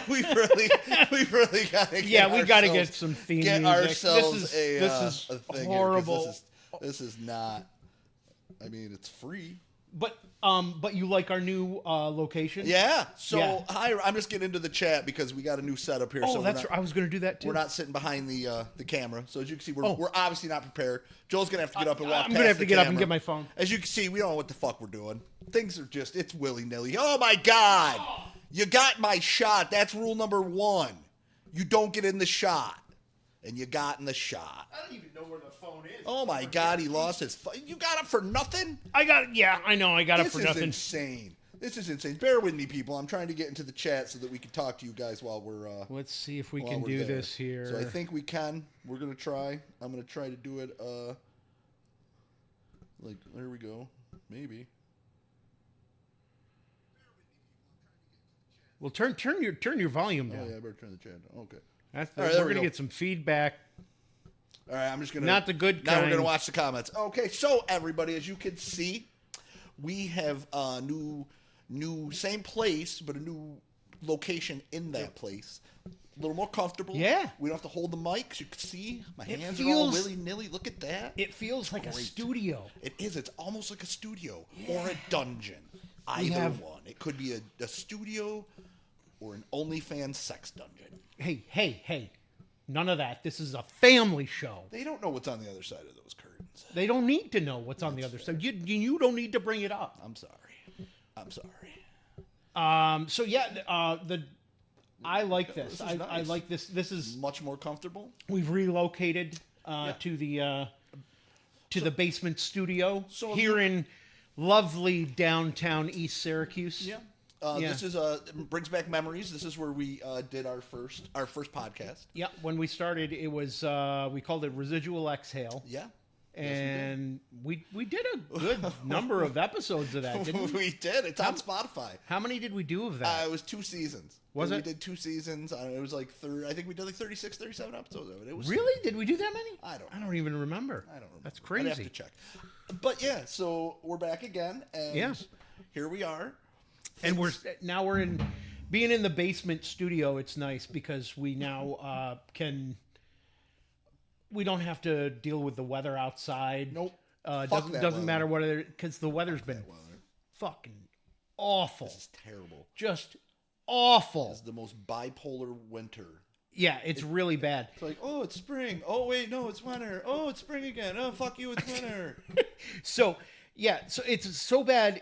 we really gotta get we got to get some theme get music. ourselves This is a thing horrible. Here, this is not. I mean, it's free. But you like our new location? Yeah. So Yeah. hi, I'm just getting into the chat because we got a new setup here. Oh, so that's right. I was going to do that too. We're not sitting behind the camera, so as you can see, we're obviously not prepared. Joel's gonna have to get up and walk. I'm going to have to get up and get my phone. As you can see, we don't know what the fuck we're doing. Things are just, it's willy nilly. Oh my god, you got my shot. That's rule number 1. You don't get in the shot, and you got in the shot. I don't even know where the phone is. Oh my god, he lost his phone. You got it for nothing? I got it. Yeah, I know. I got it for nothing. This is insane. This is insane. Bear with me, people. I'm trying to get into the chat so that we can talk to you guys while we're. Let's see if we can do this here. So I think we can. We're gonna try. I'm gonna try to do it. Like there we go. Maybe. Well, turn your volume down. Oh yeah, I better turn the chat down. Okay. Right, we're gonna get some feedback. All right, I'm just gonna. Not the good now kind. we're gonna watch the comments. Okay, so everybody, as you can see, we have a new same place, but a new location in that place. A little more comfortable. Yeah. We don't have to hold the mic. As you can see, my hands are all willy-nilly. Look at that. It feels like a studio. It is. It's almost like a studio or a dungeon. Either one. It could be a studio or an OnlyFans sex dungeon. Hey. None of that. This is a family show. They don't know what's on the other side of those curtains. They don't need to know what's on the other side. You don't need to bring it up. I'm sorry. So yeah, I like this. Nice. I like this. This is much more comfortable. We've relocated to the basement studio here in lovely downtown East Syracuse. Yeah. This is brings back memories. This is where we did our first podcast. Yeah, when we started, it was we called it Residual Exhale. Yeah, and we did a good number of episodes of that, didn't we? We did. It's on Spotify. How many did we do of that? It was 2 seasons. Was it? We did 2 seasons. It was like I think we did like 36, 37 episodes of it. It was really? Did we do that many? I don't even remember. I don't remember. That's crazy. I'd have to check. But yeah, so we're back again, and here we are. And we're in being in the basement studio. It's nice because we now we don't have to deal with the weather outside. Nope. Doesn't matter what because the weather's been fucking awful. This is terrible. Just awful. It's the most bipolar winter. Yeah, it's really bad. It's like, oh, it's spring. Oh, wait, no, it's winter. Oh, it's spring again. Oh, fuck you, it's winter. So it's so bad.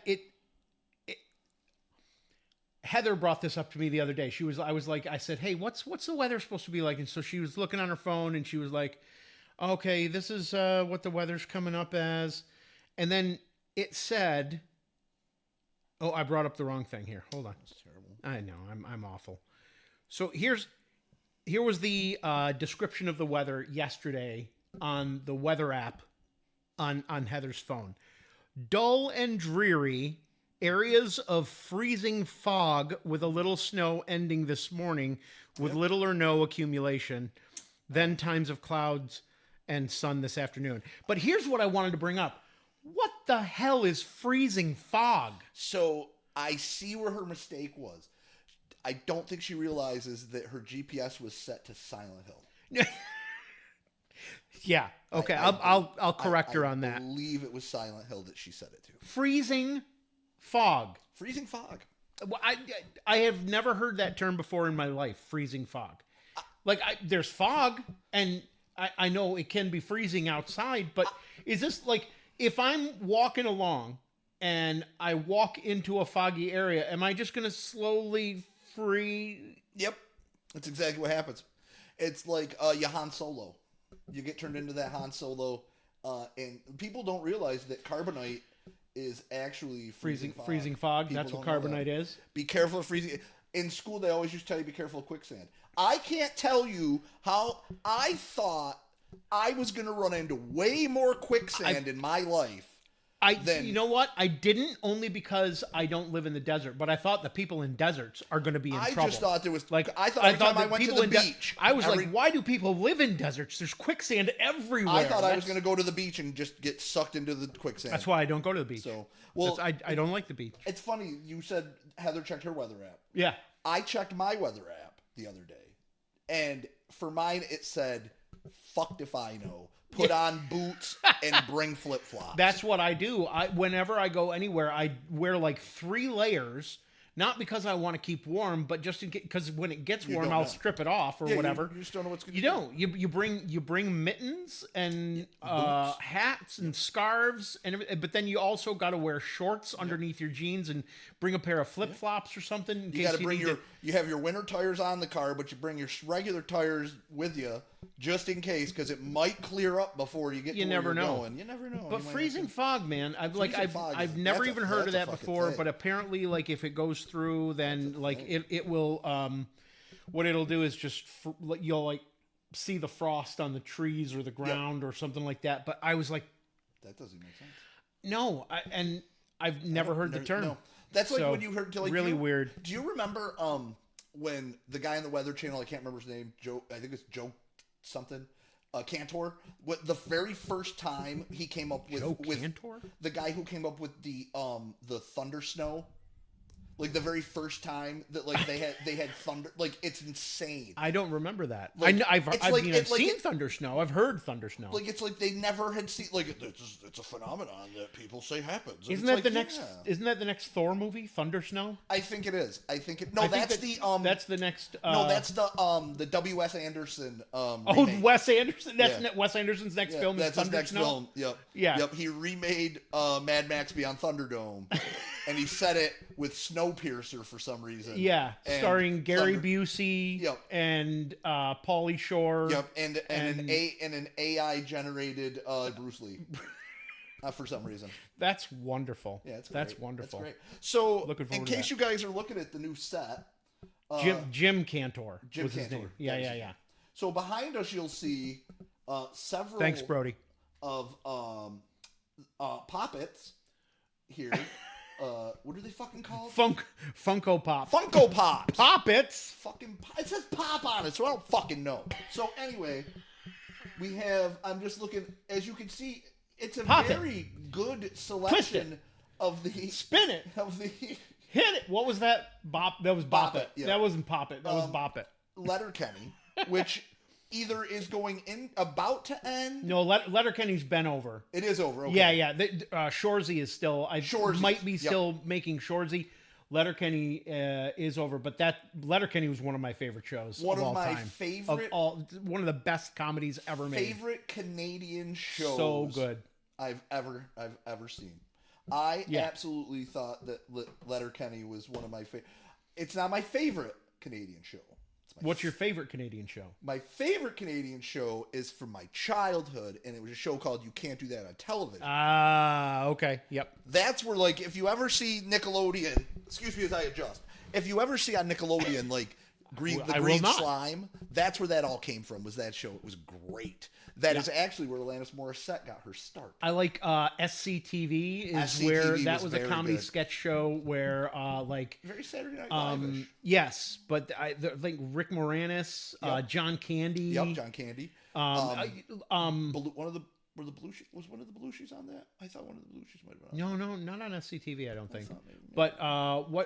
Heather brought this up to me the other day. I said, hey, what's the weather supposed to be like? And so she was looking on her phone and she was like, okay, this is what the weather's coming up as. And then it said, oh, I brought up the wrong thing here. Hold on. That's terrible. I know, I'm awful. So here was the description of the weather yesterday on the weather app on Heather's phone. Dull and dreary. Areas of freezing fog with a little snow ending this morning with little or no accumulation. Then times of clouds and sun this afternoon. But here's what I wanted to bring up. What the hell is freezing fog? So I see where her mistake was. I don't think she realizes that her GPS was set to Silent Hill. Yeah. Okay. I'll correct her on that. I believe it was Silent Hill that she set it to. Freezing fog. Freezing fog. Well, I have never heard that term before in my life. Freezing fog. There's fog, and I know it can be freezing outside, but is this like if I'm walking along and I walk into a foggy area, am I just going to slowly freeze? Yep. That's exactly what happens. It's like you Han Solo. You get turned into that Han Solo, and people don't realize that carbonite is actually freezing fog. Freezing fog. That's what carbonite is. Be careful of freezing. In school, they always used to tell you be careful of quicksand. I can't tell you how I thought I was going to run into way more quicksand in my life. You know what? I didn't only because I don't live in the desert, but I thought the people in deserts are going to be in trouble. I just thought there was I thought every time I went to the beach. I was like, why do people live in deserts? There's quicksand everywhere. I thought I was going to go to the beach and just get sucked into the quicksand. That's why I don't go to the beach. So, I don't like the beach. It's funny you said Heather checked her weather app. Yeah. I checked my weather app the other day, and for mine it said, "Fucked if I know. Put on boots and bring flip flops." That's what I do. Whenever I go anywhere, I wear like 3 layers. Not because I want to keep warm, but just in case, because when it gets warm, I'll strip it off or whatever. You just don't know what's going to. You don't. You bring mittens and hats and scarves and everything, but then you also got to wear shorts underneath your jeans and bring a pair of flip flops or something. You got to bring you have your winter tires on the car, but you bring your regular tires with you just in case, because it might clear up before you get. You never know. Going. You never know. But freezing fog, man, I've never even heard of that before. Thing. But apparently, like if it goes through, then like it will. What it'll do is just you'll like see the frost on the trees or the ground or something like that. But I was like, that doesn't make sense. No, I've never heard the term. No. That's like when you heard like really weird. Do you remember when the guy on the Weather Channel, I can't remember his name, Joe, I think it's Joe something, Cantor, the very first time he came up with Cantor? The guy who came up with the thunder snow. Like the very first time that like they had thunder, like it's insane. I don't remember that. Like, I've seen thunder snow. I've heard thunder snow. Like it's like they never had seen. Like it's a phenomenon that people say happens. Isn't that the next? Isn't that the next Thor movie? Thunder Snow. I think it is. No, that's the next. No, that's the W.S. Anderson. Remake. Wes Anderson. That's Wes Anderson's next film. That's Thunder his next Snow? film. Yep. Yeah. Yep. He remade Mad Max Beyond Thunderdome. And he said it with Snowpiercer for some reason. Yeah, starring Gary Busey and Pauly Shore. Yep, and an AI generated Bruce Lee. For some reason. That's wonderful. Yeah, that's wonderful. That's great. So, in case you guys are looking at the new set, Jim Cantor was his name. Yeah. So behind us, you'll see several. Thanks, Brody. Of poppets here. What are they fucking called? Funko Pops. Funko Pops. Poppets. It says pop on it, so I don't fucking know. So anyway, we have. I'm just looking. As you can see, it's a very good selection of the. Spin it. Of the. Hit it. What was that? That was Bop It. Yeah. That wasn't Pop It. That was Bop It. Letterkenny, which either is going in about to end. No, Letterkenny's been over. It is over. Okay. Yeah. Shoresy is still. Might be still making Shoresy. Letterkenny is over, but that Letterkenny was one of my favorite shows. One of all my time. favorite. One of the best comedies ever made. Favorite Canadian shows. So good. I've ever seen. I absolutely thought that Letterkenny was one of my favorite. It's not my favorite Canadian show. What's your favorite Canadian show? My favorite Canadian show is from my childhood, and it was a show called You Can't Do That on Television. Okay. Yep. That's where, like, if you ever see Nickelodeon, excuse me as I adjust, if you ever see on Nickelodeon, like, Green Slime, that's where that all came from, was that show. It was great. That is actually where Alanis Morissette got her start. I like SCTV that was a comedy sketch show where very Saturday Night Live-ish. Yes, but I think Rick Moranis, John Candy. Yep, John Candy. One of the Belushis on that? I thought one of the Belushis might have been on. No, not on SCTV, I don't think. But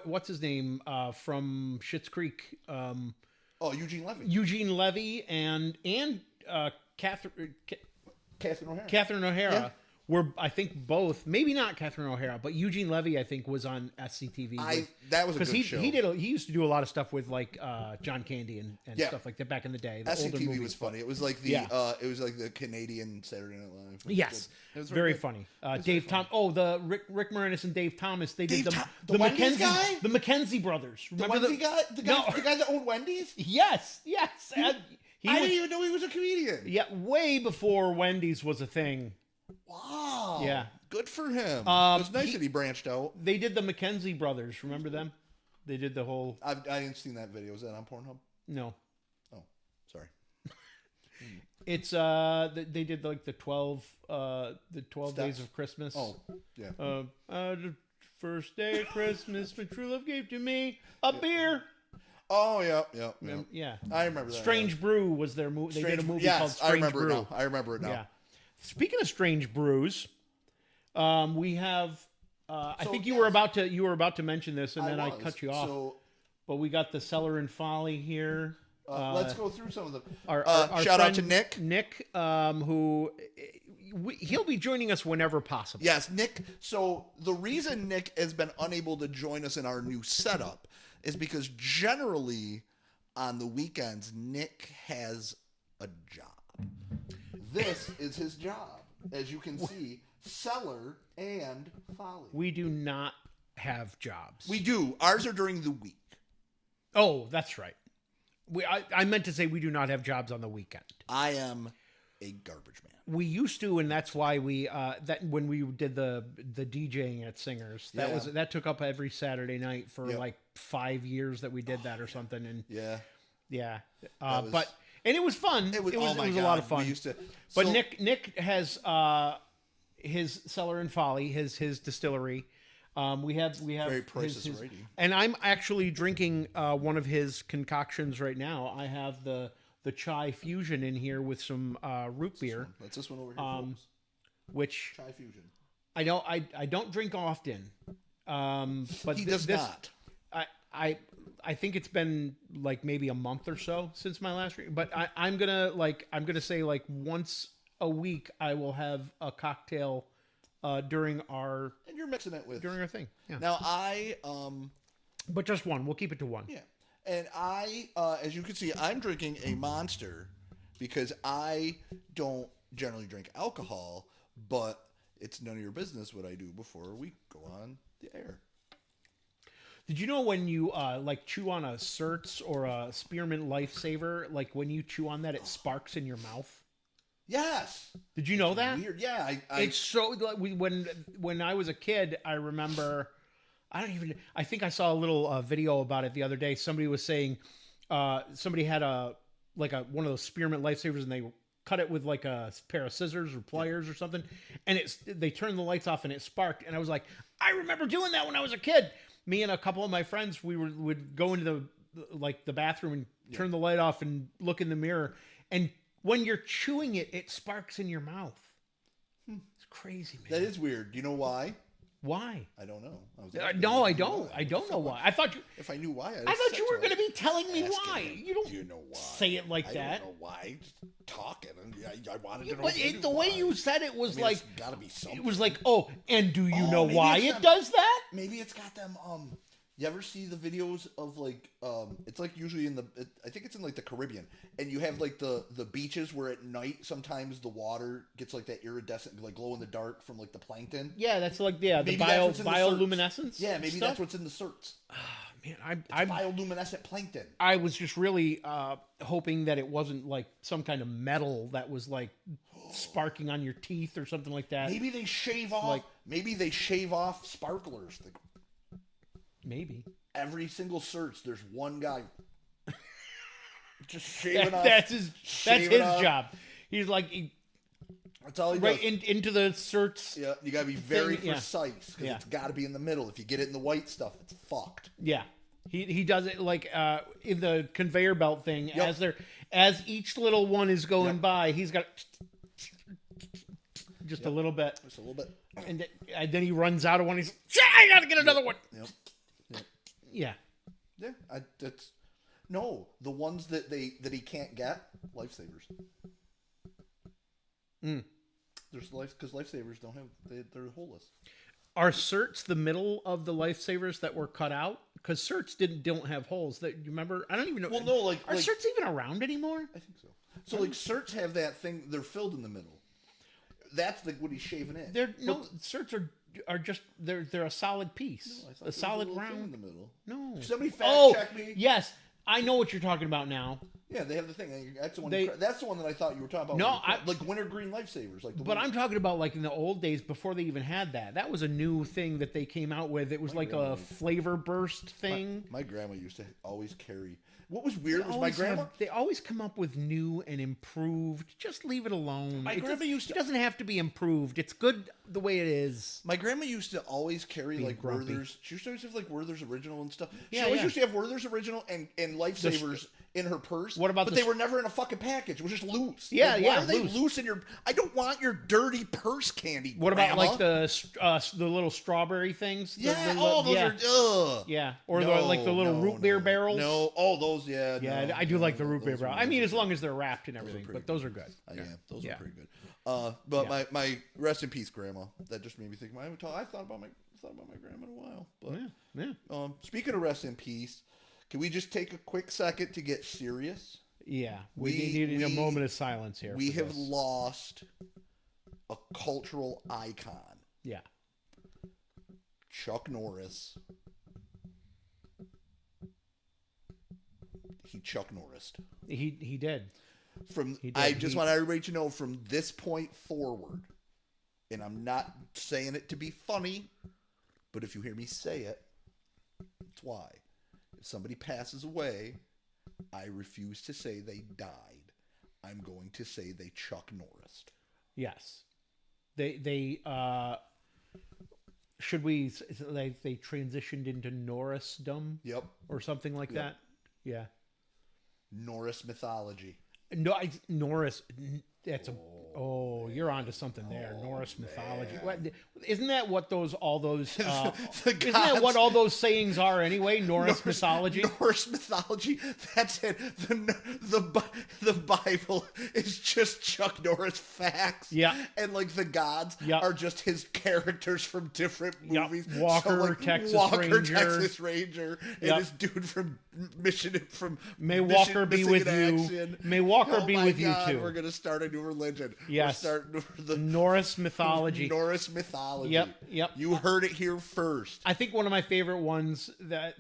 what's his name from Schitt's Creek? Eugene Levy. Eugene Levy and Catherine O'Hara were, I think, both, maybe not Catherine O'Hara, but Eugene Levy, I think, was on SCTV. That was a good show. He used to do a lot of stuff with like John Candy and stuff like that back in the day. The SCTV was funny. It was like the Canadian Saturday Night Live. Yes, it was very funny. Dave Thomas. The Rick Moranis and Dave Thomas. They did the Wendy's guy, the McKenzie brothers. Remember the guy that owned Wendy's? Yes. I didn't even know he was a comedian. Yeah, way before Wendy's was a thing. Wow. Yeah. Good for him. It was nice that he branched out. They did the McKenzie brothers. Remember them? They did the whole... I didn't see that video. Is that on Pornhub? No. Oh, sorry. It's they did like the 12 days of Christmas. Oh, yeah. The first day of Christmas, my true love gave to me a beer. Oh, yeah. I remember that. Strange Brew was their movie. They did a movie called Strange Brew. I remember it now. Yeah. Speaking of Strange Brews, we have. I think you were about to mention this, and then I cut you off. So but we got the Cellar and Folly here. Let's go through some of them. Our Shout out friend to Nick. Nick, who he'll be joining us whenever possible. Yes, Nick. So the reason Nick has been unable to join us in our new setup is because generally on the weekends, Nick has a job. This is his job. As you can see, Cellar and Folly. We do not have jobs. We do. Ours are during the week. Oh, that's right. I meant to say we do not have jobs on the weekend. I am a garbage man. We used to, and that's why we that when we did the DJing at Singers, that took up every Saturday night for like 5 years that we did that or something. And yeah. But it was fun. It was a lot of fun. We used to, but Nick has his Cellar and Folly, his distillery. We have very precious rating. And I'm actually drinking one of his concoctions right now. I have the chai fusion in here with some root beer. That's this one over here, folks. Which Chai fusion. I don't drink often. But he does not. I think it's been like maybe a month or so since my last drink. But I'm gonna say like once a week I will have a cocktail during our and you're mixing it with during our thing. Yeah. Now I but just one. We'll keep it to one. Yeah. And I as you can see, I'm drinking a Monster because I don't generally drink alcohol, but it's none of your business what I do before we go on the air. Did you know when you like chew on a Certs or a Spearmint Lifesaver, like when you chew on that, it sparks in your mouth? Yes. Did you know that? Weird. Yeah. It's so like when I was a kid, I remember. I think I saw a little video about it the other day. Somebody was saying somebody had one of those Spearmint Lifesavers and they cut it with like a pair of scissors or pliers or something, and they turned the lights off and it sparked. And I was like, I remember doing that when I was a kid. Me and a couple of my friends, would go into the bathroom and turn the light off and look in the mirror, and when you're chewing it, it sparks in your mouth. It's crazy, man. That is weird. Do you know why? Why? I don't know. No, I don't. I don't know why. I thought you. If I knew why, I thought you were going to be telling me why. You don't. Do you know why? Say it like that. I don't know why. Just talking. I wanted to know. But the way you said it was like. It's got to be something. It was like, oh, and do you know why it does that? Maybe it's got them. You ever see the videos of like it's like usually I think it's in like the Caribbean, and you have like the beaches where at night sometimes the water gets like that iridescent, like glow in the dark from like the plankton. Yeah, that's like the bioluminescence. Yeah, maybe that's what's in the certs. Man, it's bioluminescent plankton. I was just really hoping that it wasn't like some kind of metal that was like sparking on your teeth or something like that. Maybe they shave off. Maybe they shave off sparklers. Maybe. Every single search, there's one guy just shaving off. That's his job. He's like... That's all he does. Into the certs. Yeah, you gotta be very precise because it's gotta be in the middle. If you get it in the white stuff, it's fucked. Yeah. He does it like in the conveyor belt thing. Yep. As each little one is going by, he's got just a little bit. Just a little bit. And then he runs out of one. He's I gotta get another one. Yep. Yeah. Yeah. No, the ones that he can't get, lifesavers. There's because lifesavers don't have they're holeless. Are certs the middle of the lifesavers that were cut out? Because certs don't have holes. That you remember? I don't even know. Well, no, are certs even around anymore? I think so. So like certs have that thing. They're filled in the middle. That's what he's shaving in. Certs are just they're a solid piece, a solid round in the middle. No, somebody fact check me. Yes, I know what you're talking about now. Yeah, they have the thing. That's the one. That's the one that I thought you were talking about. No, like wintergreen lifesavers. But I'm talking about like in the old days before they even had that. That was a new thing that they came out with. It was like a flavor burst thing. My grandma used to always carry. What was weird was my grandma. They always come up with new and improved. Just leave it alone. It doesn't have to be improved. It's good the way it is. My grandma used to always carry like Werther's. She used to always have like Werther's Original and stuff. She Yeah, always used to have Werther's Original and Lifesavers in her purse. What about But the they were never in a fucking package. It was just loose. Yeah, Like, yeah, why are they loose. loose in your? I don't want your dirty purse candy. What about Grandma. like the little strawberry things? Yeah, those those are ugh. Yeah, or No, like the little no, root beer no. barrels. No, oh those, yeah. Yeah, no, I do no, like the root beer those barrel. are- I mean, those as are long as they're wrapped and everything, pretty but those are good. Yeah, those Yeah. are pretty good. But Yeah. my rest in peace, Grandma. That just made me think. I thought about my grandma in a while. But Yeah. speaking of rest in peace, can we just take a quick second to get serious? Yeah. We need a moment of silence here. We for have this. lost a cultural icon, Yeah. Chuck Norris. He Chuck Norris. He did. I just want everybody to know from this point forward, and I'm not saying it to be funny, but if you hear me say it, that's why. If somebody passes away, I refuse to say they died. I'm going to say they Chuck Norris. Yes. They should we like they transitioned into Norrisdom? Yep. Or something like that? Yeah. Norris mythology. No, Norris. That's a. Oh, you're onto something there. Norris mythology. What, isn't that what all those? Isn't that what all those sayings are anyway? Norris mythology. Norris mythology. That's it. The Bible is just Chuck Norris facts. Yeah. And like the gods Yeah. are just his characters from different Yep. movies. Walker, Texas Ranger. Texas Ranger, and Yep. this dude from Mission. May Walker be Missing with in you. Action. May Walker Oh be my with God, you too. We're gonna start a new religion. Yes. We're starting the Norris mythology. Norris mythology. Yep. You heard it here first. I think one of my favorite ones that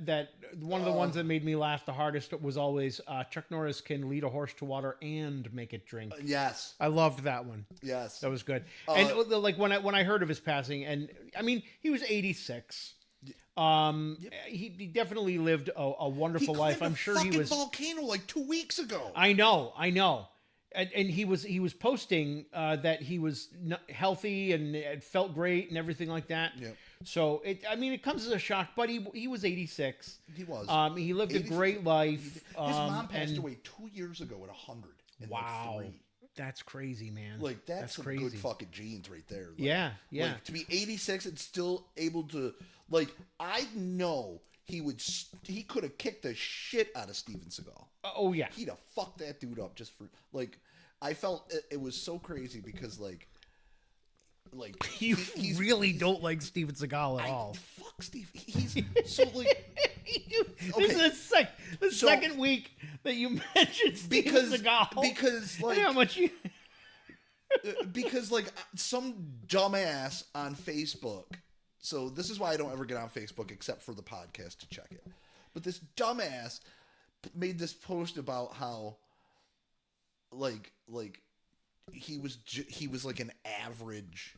one of the ones that made me laugh the hardest was always Chuck Norris can lead a horse to water and make it drink. Yes. I loved that one. Yes. That was good. And like when I heard of his passing, and I mean he was 86. He definitely lived a wonderful life. I'm sure he was volcano like 2 weeks ago. I know. And he was posting that he was healthy and it felt great and everything like that. Yep. So it comes as a shock, but he was 86. He was. He lived a great life. His mom passed away 2 years ago at 100. Wow, Like 3. that's crazy, man. Like that's some crazy. good fucking genes right there. Like, Yeah. Like, to be 86 and still able to like, I know he could have kicked the shit out of Steven Seagal. Oh yeah. He'd have fucked that dude up just for like. I felt it was so crazy because like You really don't like Steven Seagal at all. Fuck Steve. He's so like. This is the second week that you mentioned Steven Seagal. Because like I know how much you. because like some dumbass on Facebook. So this is why I don't ever get on Facebook except for the podcast to check it. But this dumbass made this post about how like he was like an average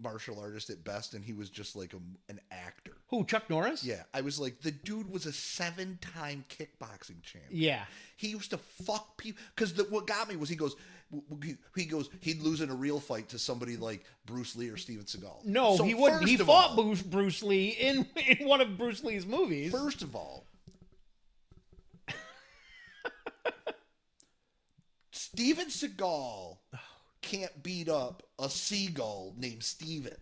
martial artist at best, and he was just like an actor. Who, Chuck Norris? Yeah, I was like, the dude was a 7-time kickboxing champion. Yeah. He used to fuck people because what got me was he goes he'd lose in a real fight to somebody like Bruce Lee or Steven Seagal. No, So he wouldn't. He first of fought all- Bruce Lee in one of Bruce Lee's movies. First of all, Steven Seagal can't beat up a seagull named Steven.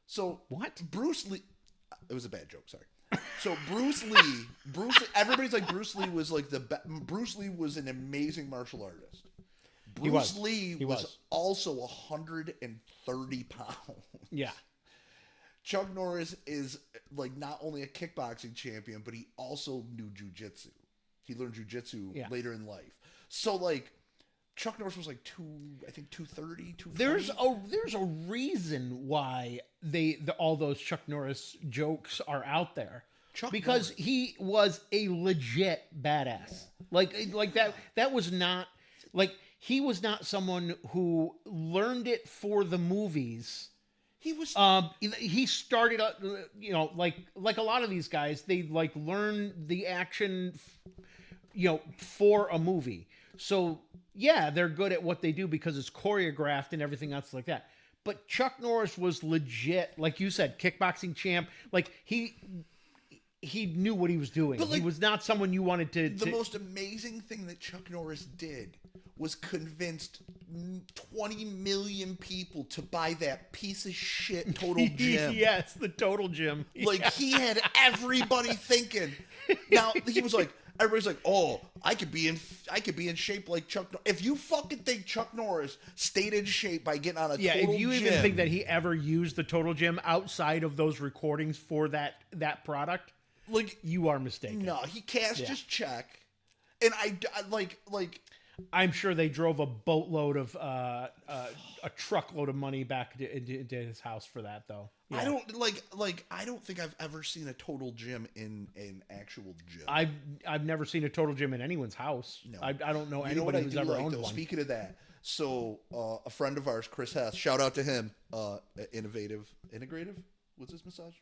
So What? Bruce Lee. It was a bad joke. Sorry. So Bruce Lee. Everybody's like Bruce Lee was like Bruce Lee was an amazing martial artist. Bruce Lee was also 130 pounds. Yeah. Chuck Norris is like not only a kickboxing champion, but he also knew jujitsu. He learned jujitsu later in life. So like Chuck Norris was like 230, 240. There's a reason why all those Chuck Norris jokes are out there. Because Norris. he was a legit badass. Like that was not like he was not someone who learned it for the movies. He was he started like a lot of these guys, they like learn the action for a movie. So yeah, they're good at what they do because it's choreographed and everything else like that. But Chuck Norris was legit, like you said, kickboxing champ. Like he knew what he was doing. But, like, he was not someone you wanted to. The most amazing thing that Chuck Norris did was convinced 20 million people to buy that piece of shit Total Gym. Yes, the Total Gym. Like, he had everybody thinking. Now, he was like, everybody's like, oh, I could be in shape like Chuck Norris. If you fucking think Chuck Norris stayed in shape by getting on a Total Gym. If you even think that he ever used the Total Gym outside of those recordings for that product, like, you are mistaken. No, he cashed his check. And I like I'm sure they drove a boatload of a truckload of money back into his house for that, though. Yeah. I don't think I've ever seen a Total Gym in an actual gym. I've never seen a Total Gym in anyone's house. No. I don't know anybody who's ever owned one. Speaking of that, so a friend of ours, Chris Hess, shout out to him. Integrative. What's his massage?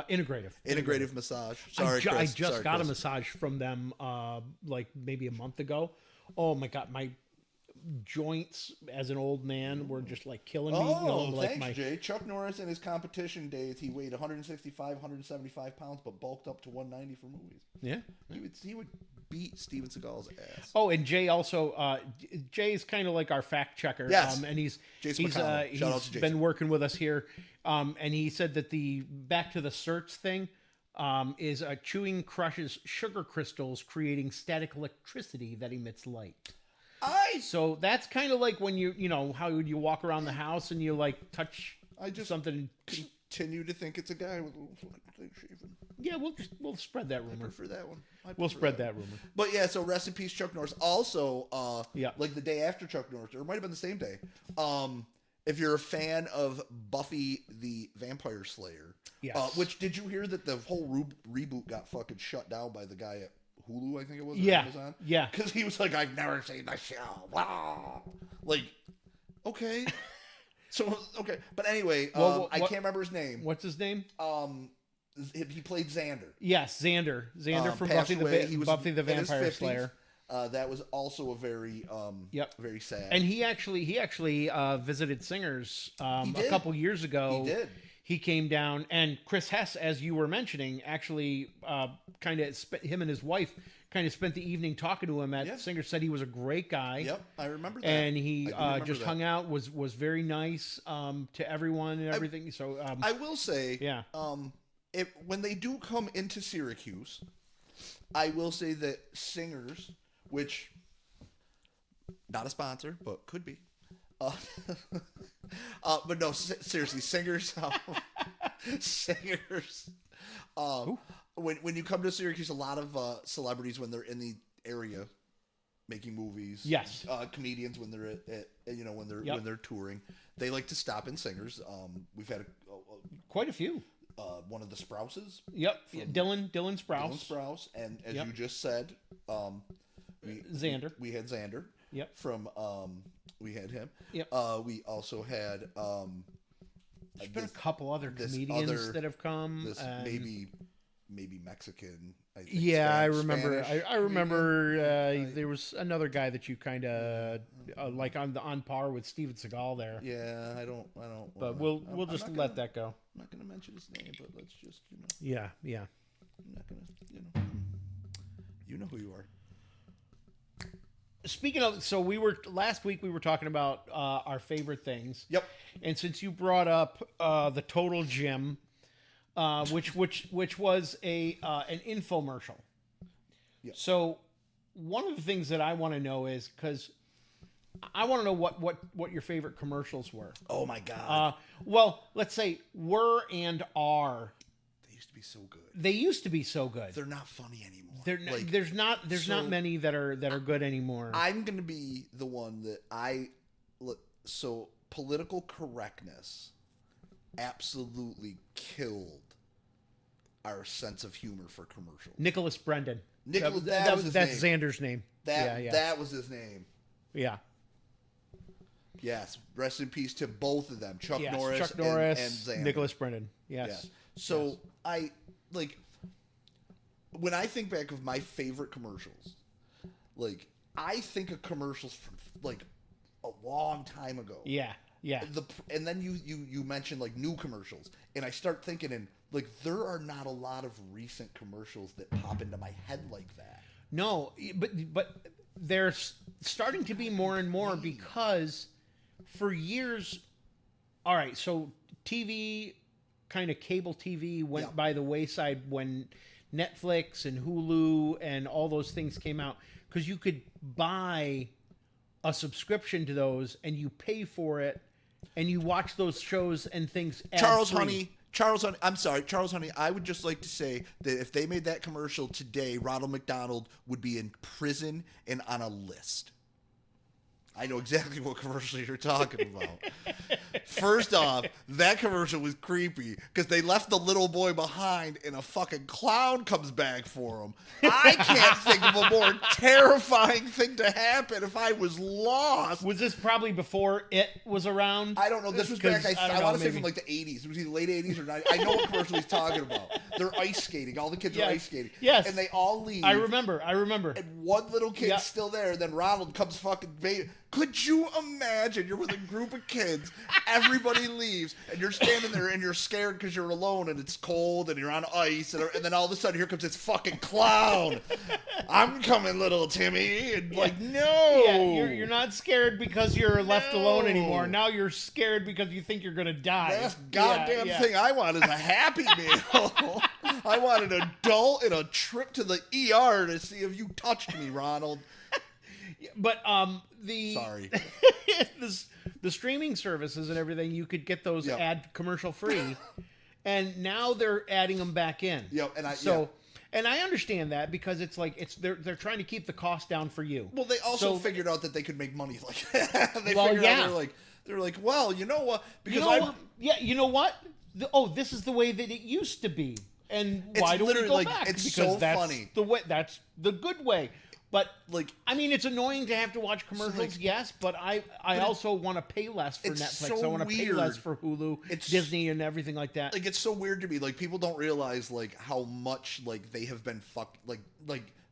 Integrative massage. Sorry, Chris. I just got a massage from them like maybe a month ago. Oh my God, my joints as an old man were just like killing me. Thanks, Jay. Chuck Norris in his competition days, he weighed 165, 175 pounds, but bulked up to 190 for movies. Yeah. He would beat Steven Seagal's ass. Oh, and Jay also, Jay's kind of like our fact checker. Yes. And he's Jason. been working with us here. And he said that the back to the certs thing is chewing crushes sugar crystals, creating static electricity that emits light. So that's kind of like when you know how you walk around the house and you like touch something. Continue to think it's a guy with a little clean shaven. Yeah, we'll spread that rumor. I prefer that one. We'll spread that rumor. But yeah, so rest in peace, Chuck Norris. Also, yeah, like the day after Chuck Norris, or it might have been the same day. If you're a fan of Buffy the Vampire Slayer, yes. Which did you hear that the whole reboot got fucking shut down by the guy at Hulu, I think it was, or Amazon? Yeah. Because he was like, I've never seen the show. Wow. Like, okay. So, okay. But anyway, I can't remember his name. What's his name? He played Xander. Yes, Xander. Xander from Buffy the Vampire Slayer. That was also a very very sad. And he actually visited Singers a couple years ago. He did. He came down, and Chris Hess, as you were mentioning, actually kind of him and his wife kind of spent the evening talking to him at Singers. Said he was a great guy. Yep, I remember that. And he just hung out, was very nice to everyone and everything. So I will say, when they do come into Syracuse, I will say that Singers, which not a sponsor, but could be. But no, seriously, Singers. Singers. When you come to Syracuse, a lot of celebrities, when they're in the area making movies, yes, comedians when they're when they're touring, they like to stop in Singers. We've had quite a few. One of the Sprouses. Yep, Dylan Sprouse. Dylan Sprouse, and as you just said, Xander. We had Xander. Yep. From we had him. Yep. We also had there's been a couple other comedians that have come. This maybe Mexican. I think, yeah, I remember. I remember there was another guy that you kind of like on par with Steven Seagal there. Yeah, I don't. But we'll just let that go. I'm not going to mention his name, but let's just Yeah. I'm not going to you know who you are. Speaking of, so last week we were talking about our favorite things. Yep. And since you brought up the Total Gym, which was an infomercial. Yep. So one of the things that I want to know is, because I want to know what your favorite commercials were. Oh my God. Well, let's say were and are. They used to be so good. They used to be so good. They're not funny anymore. There's not many that are good anymore. I'm going to be the one that so political correctness absolutely killed our sense of humor for commercials. Nicholas Brendan. That's Xander's name. That was his name. Yeah. Yes. Rest in peace to both of them, Chuck Norris and Xander. Nicholas Brendan. Yes. So I like when I think back of my favorite commercials, like I think of commercials from like a long time ago. Yeah. Yeah. And then you mentioned like new commercials, and I start thinking, and like there are not a lot of recent commercials that pop into my head like that. No, but there's starting to be more and more because for years, all right, so TV, kind of cable TV went by the wayside when Netflix and Hulu and all those things came out, because you could buy a subscription to those and you pay for it and you watch those shows and things Charles Honey, I'm sorry, Charles Honey, I would just like to say that if they made that commercial today, Ronald McDonald would be in prison and on a list. I know exactly what commercial you're talking about. First off, that commercial was creepy because they left the little boy behind and a fucking clown comes back for him. I can't think of a more terrifying thing to happen if I was lost. Was this probably before it was around? I don't know. This was back, I want to say from like the 80s. It was either late 80s or 90s. I know what commercial he's talking about. They're ice skating. All the kids are ice skating. Yes. And they all leave. I remember. And one little kid's still there, and then Ronald comes fucking... Could you imagine you're with a group of kids, everybody leaves, and you're standing there and you're scared because you're alone and it's cold and you're on ice, and then all of a sudden here comes this fucking clown. I'm coming, little Timmy. And like, no. Yeah, you're not scared because you're left alone anymore. Now you're scared because you think you're going to die. Last goddamn thing I want is a Happy Meal. I want an adult and a trip to the ER to see if you touched me, Ronald. But sorry, the streaming services and everything, you could get those ad commercial free, and now they're adding them back in. And I understand that because it's like they're trying to keep the cost down for you. Well, they also figured out that they could make money like that. They're like, well, you know what? Because you know what? This is the way that it used to be, and why do we go back? It's because that's funny. The way, that's the good way. But I mean, it's annoying to have to watch commercials, yes. But I also want to pay less for Netflix. So I want to pay less for Hulu, Disney, and everything like that. Like, it's so weird to me. Like, people don't realize like how much like they have been fucked. Like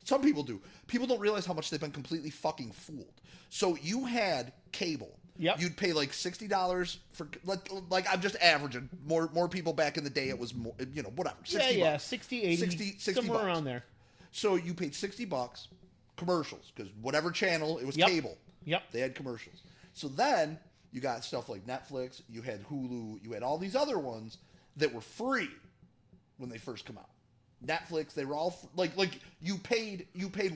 some people do. People don't realize how much they've been completely fucking fooled. So you had cable. Yep. You'd pay like $60 for like I'm just averaging. More people back in the day. It was more, whatever. 60 bucks. 60, 80, 60 somewhere bucks. around there. So you paid $60. Commercials, because whatever channel, it was cable. Yep. They had commercials. So then you got stuff like Netflix, you had Hulu, you had all these other ones that were free when they first come out. Netflix, they were all like you paid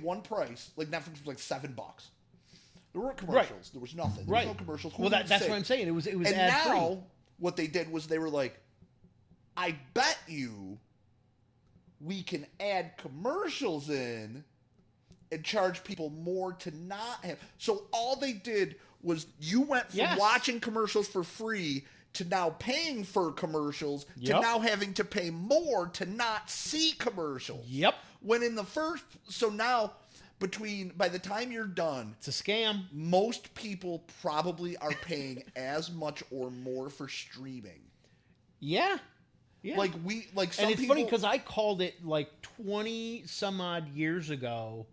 one price. Like Netflix was like $7. There weren't commercials. Right. There was nothing. There was no commercials. Well, that's what I'm saying. It was and ad free. Now what they did was they were like, I bet you we can add commercials in and charge people more to not have. So all they did was you went from watching commercials for free to now paying for commercials to now having to pay more to not see commercials. Yep. When in the first, so now by the time you're done, it's a scam. Most people probably are paying as much or more for streaming. Yeah. Yeah. Some and it's funny because I called it like 20 some odd years ago.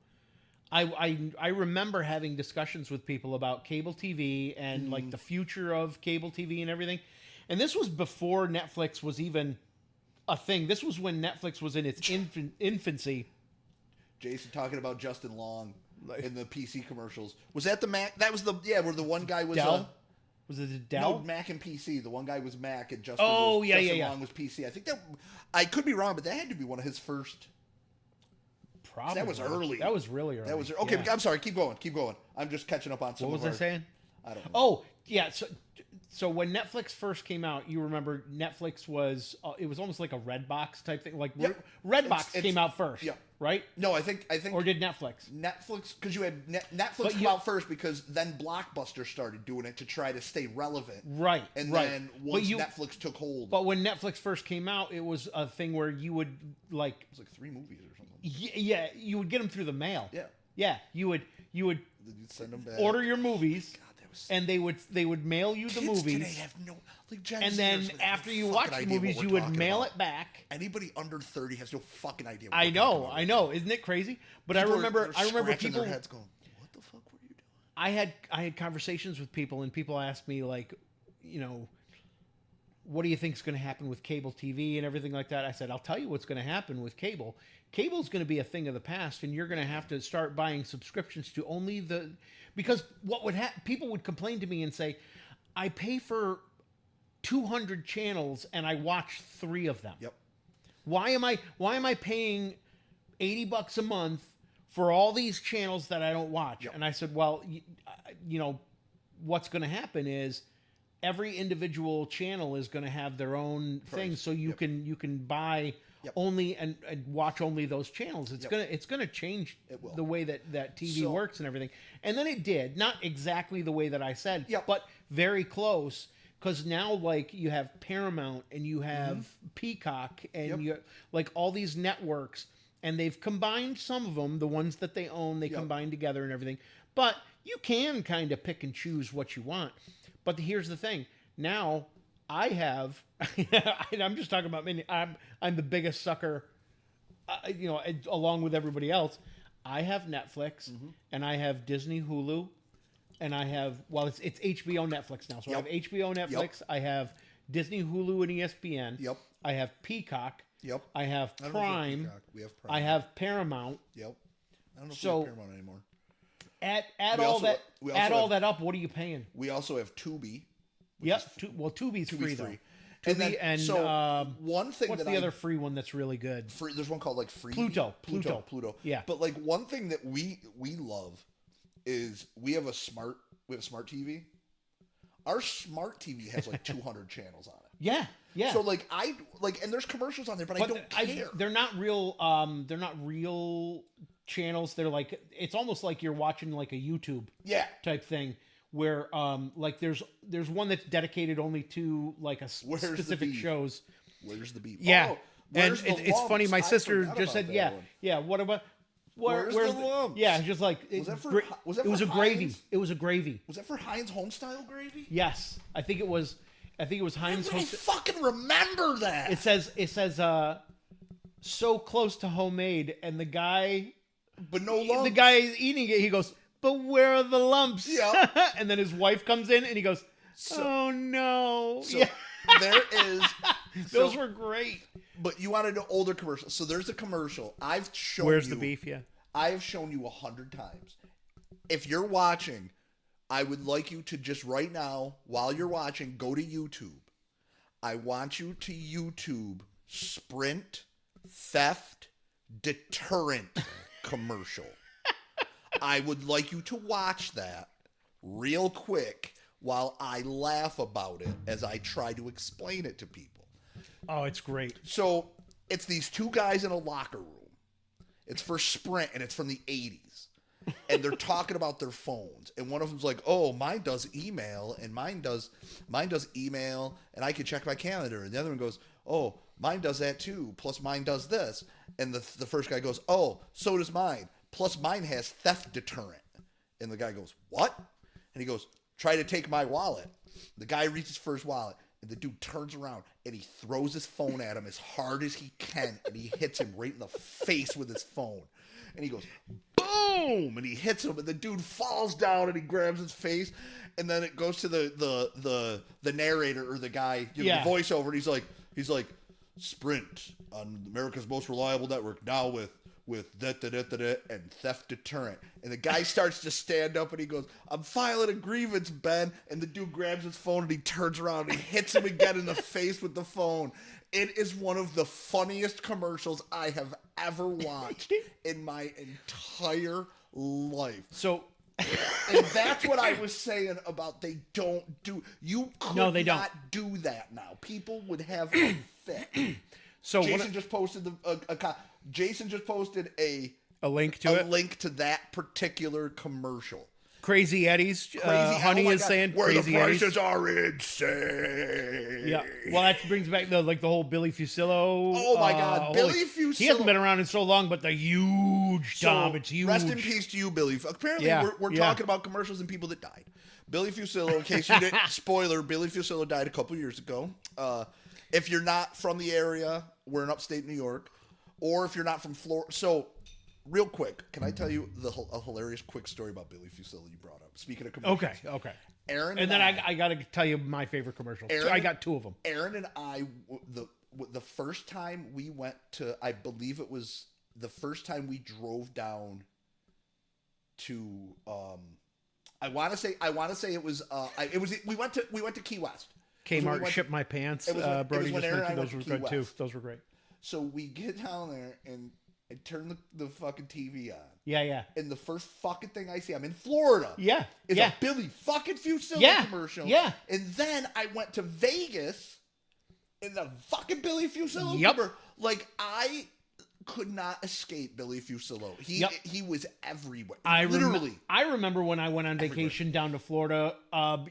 I remember having discussions with people about cable TV and like the future of cable TV and everything. And this was before Netflix was even a thing. This was when Netflix was in its infancy. Jason talking about Justin Long in the PC commercials. Was that the Mac? That was where the one guy was Dell? Was it Dell? No, Mac and PC. The one guy was Mac and Justin Long was PC. I think I could be wrong, but that had to be one of his first. Probably. That was early. That was really early. That was okay. Yeah. I'm sorry. Keep going. I'm just catching up on some. What was I saying? I don't know. Oh yeah. So when Netflix first came out, you remember Netflix was it was almost like a Redbox type thing. Like Redbox came out first. Yeah. Right? No, I think. Or did Netflix? Netflix, because you had Netflix come out first, because then Blockbuster started doing it to try to stay relevant. Right. And then once Netflix took hold. But when Netflix first came out, it was a thing where you would like. It was like 3 movies or something. Yeah, you would get them through the mail. Yeah. Yeah, you would You'd send them back. Order your movies. God, and they would mail you the movies. Today have no, like Gen and then after you watch the movies, you would mail it back. Anybody under 30 has no fucking idea. What I know, isn't it crazy? But I remember people. Their heads going, what the fuck were you doing? I had conversations with people, and people asked me like, what do you think is going to happen with cable TV and everything like that? I said, I'll tell you what's going to happen with cable. Cable's going to be a thing of the past, and you're going to have to start buying subscriptions to only because what would people would complain to me and say, I pay for 200 channels and I watch 3 of them. Yep. Why am I paying $80 a month for all these channels that I don't watch? Yep. And I said, well, what's going to happen is every individual channel is going to have their own thing, so you can buy only and watch only those channels. It's gonna change the way that TV works and everything. And then it did, not exactly the way that I said, but very close. Because now, like, you have Paramount and you have Peacock and you like all these networks, and they've combined some of them, the ones that they own, they combine together and everything. But you can kind of pick and choose what you want. But here's the thing. Now I have, and I'm just talking about me. I'm the biggest sucker, along with everybody else. I have Netflix and I have Disney, Hulu. And I have, it's HBO Netflix now. So I have HBO Netflix. I have Disney, Hulu, and ESPN. Yep. I have Peacock. Yep. I have Prime. We have Prime. I have Paramount. Yep. I don't know if we have Paramount anymore. Add all that up. What are you paying? We also have Tubi. Yep. Tubi's free though. Tubi, and one thing what's the other free one that's really good? There's one called like Free Pluto. Yeah. But like one thing that we love is we have a smart TV. Our smart TV has like 200 channels on it. Yeah. Yeah. So like and there's commercials on there, but I don't care. They're not real. They're not real channels. They're like, it's almost like you're watching like a YouTube type thing where like there's one that's dedicated only to like a specific shows. Where's the beef? Yeah. Oh, and it's funny. My sister just said, yeah. What about? Where's the lumps? Yeah, just like it was a gravy. It was a gravy. Was that for Heinz Homestyle gravy? Yes, I think it was Heinz. I fucking remember that. It says so close to homemade, and the guy, but no lumps. The guy is eating it. He goes, but where are the lumps? Yeah. And then his wife comes in, and he goes, oh no. So there is. Those were great. But you wanted an older commercial. So there's a commercial. I've shown Where's the beef? Yeah. I have shown you 100 times. If you're watching, I would like you to just right now, while you're watching, go to YouTube. I want you to YouTube Sprint Theft Deterrent commercial. I would like you to watch that real quick while I laugh about it as I try to explain it to people. Oh, it's great. So it's these 2 guys in a locker room. It's for Sprint, and it's from the 80s. And they're talking about their phones. And one of them's like, oh, mine does email, and mine does email, and I can check my calendar. And the other one goes, oh, mine does that too, plus mine does this. And the first guy goes, oh, so does mine, plus mine has theft deterrent. And the guy goes, what? And he goes, try to take my wallet. The guy reaches for his wallet. And the dude turns around and he throws his phone at him as hard as he can, and he hits him right in the face with his phone. And he goes, boom! And he hits him, and the dude falls down, and he grabs his face. And then it goes to the narrator or the guy, the voiceover, and he's like, Sprint on America's most reliable network now with and theft deterrent. And the guy starts to stand up and he goes, I'm filing a grievance, Ben. And the dude grabs his phone and he turns around and he hits him again in the face with the phone. It is one of the funniest commercials I have ever watched in my entire life. So, and that's what I was saying about they don't do. You could not do that now. People would have a fit. So Jason just posted Jason just posted a link to that particular commercial. Crazy Eddie's Honey is saying where Crazy the prices Eddie's are insane. Yeah, well, that brings back the whole Billy Fusillo. Oh my God, Billy Fusillo. He hasn't been around in so long, but the huge Tom, it's huge. Rest in peace to you, Billy. Apparently, we're talking about commercials and people that died. Billy Fusillo, in case you didn't, spoiler, Billy Fusillo died a couple years ago. If you're not from the area, we're in upstate New York, or if you're not from Florida. So, real quick, can I tell you a hilarious quick story about Billy Fusillo you brought up? Speaking of commercials. Okay. Aaron and then I got to tell you my favorite commercial. I got 2 of them. Aaron and I, the first time we went to, I believe it was the first time we drove down to, I want to say it was, we went to Key West. Kmart shipped my pants. Brody just mentioned those were good too. Those were great. So we get down there and I turn the fucking TV on. Yeah. And the first fucking thing I see, I'm in Florida. Yeah. Is a Billy fucking Fusillo commercial. Yeah. And then I went to Vegas in the fucking Billy Fusillo number. Like, I could not escape Billy Fusillo. He was everywhere. Literally. I remember when I went on vacation down to Florida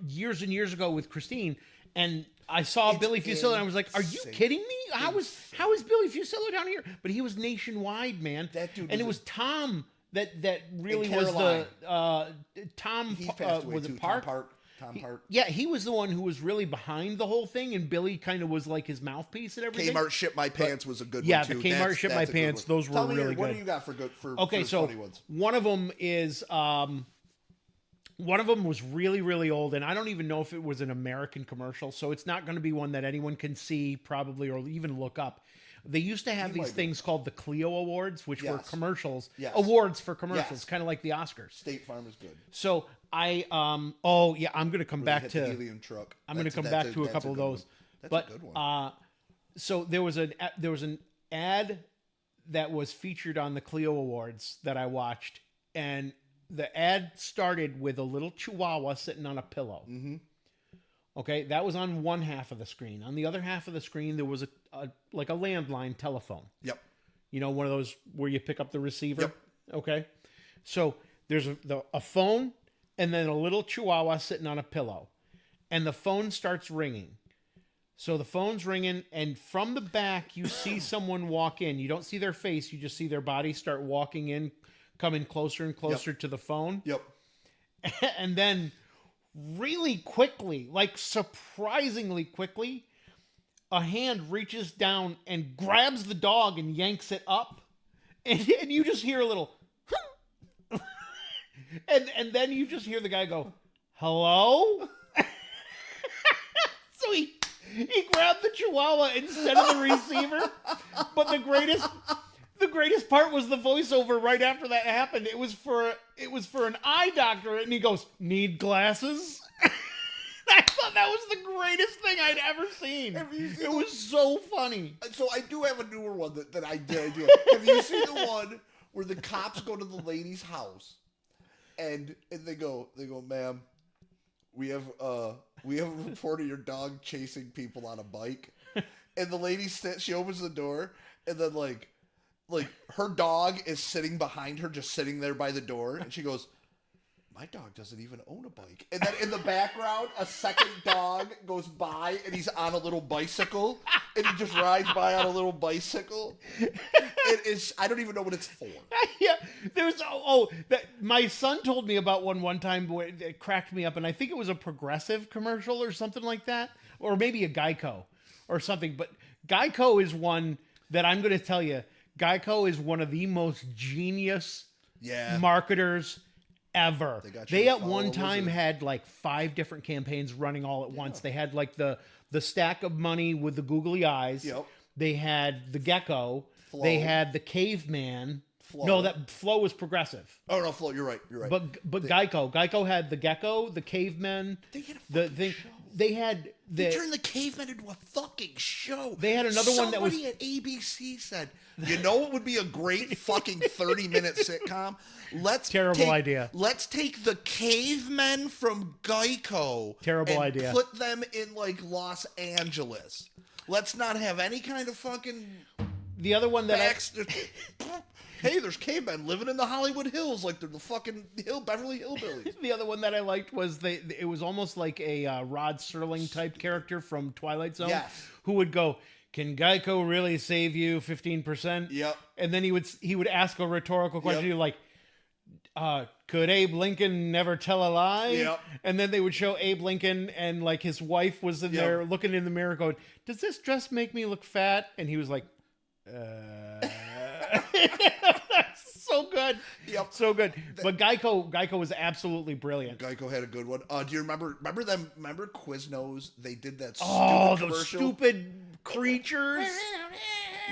years and years ago with Christine, and I saw Billy Fusillo, and I was like, "Are you kidding me? How is Billy Fusillo down here?" But he was nationwide, man. That dude, and it was Tom that really was the Tom. He passed away was too. it Park? Tom Park. Yeah, he was the one who was really behind the whole thing, and Billy kind of was like his mouthpiece and everything. Kmart Ship My Pants was a good yeah, one too. Yeah, the Kmart Ship My Pants, those were really good. What do you got for okay, so funny ones? One of them is one of them was really, really old, and I don't even know if it was an American commercial, so it's not going to be one that anyone can see probably or even look up. They used to have these things called the Clio Awards, which were commercials, awards for commercials, kind of like the Oscars. State Farm is good. So I'm going to come back to the helium truck. I'm going to come back to a couple of those. That's a good one. So there was an ad that was featured on the Clio Awards that I watched, and the ad started with a little chihuahua sitting on a pillow. Mm-hmm. Okay, that was on one half of the screen. On the other half of the screen, there was a landline telephone. Yep. You know, one of those where you pick up the receiver. Yep. Okay. So there's a phone and then a little chihuahua sitting on a pillow, and the phone starts ringing. So the phone's ringing, and from the back, you see someone walk in. You don't see their face. You just see their body start walking in, coming closer and closer to the phone. Yep. And then really quickly, like surprisingly quickly, a hand reaches down and grabs the dog and yanks it up. And you just hear a little... and then you just hear the guy go, "Hello?" So he grabbed the chihuahua instead of the receiver. But the greatest part was the voiceover right after that happened. It was for an eye doctor, and he goes, "Need glasses?" I thought that was the greatest thing I'd ever seen. It was so funny. So I do have a newer one that I did. Have you seen the one where the cops go to the lady's house and they go, "Ma'am, we have a report of your dog chasing people on a bike," and the lady she opens the door, and then like her dog is sitting behind her, just sitting there by the door, and she goes, "My dog doesn't even own a bike." And then in the background, a second dog goes by, and he's on a little bicycle, and he just rides by on a little bicycle. It is, I don't even know what it's for. Yeah, there's that my son told me about one time where it cracked me up, and I think it was a Progressive commercial or something like that, or maybe a Geico or something. But Geico is one that I'm going to tell you. Geico is one of the most genius marketers ever. They at one time had like 5 different campaigns running all at once. They had like the stack of money with the googly eyes. Yep. They had the gecko. Flo. They had the caveman. Flo. No, that Flo was Progressive. Oh no, Flo, you're right. But Geico had the gecko, the caveman. They had a fucking show. They turned the caveman into a fucking show. They had another one that was... Somebody at ABC said, "You know what would be a great fucking 30-minute sitcom? Terrible idea. Let's take the cavemen from Geico and put them in like Los Angeles. Let's not have any kind of fucking..." The other one that hey, there's cavemen living in the Hollywood Hills like they're the fucking Beverly Hillbillies. The other one that I liked was it was almost like a Rod Serling type character from Twilight Zone, who would go, "Can Geico really save you 15%?" Yep. And then he would ask a rhetorical question like, "Could Abe Lincoln never tell a lie?" Yep. And then they would show Abe Lincoln, and like his wife was in there looking in the mirror going, "Does this dress make me look fat?" And he was like, Yeah. So good. Yep. So good. But Geico was absolutely brilliant. Geico had a good one. Do you remember them? Remember Quiznos? They did that stupid Those commercial. stupid creatures.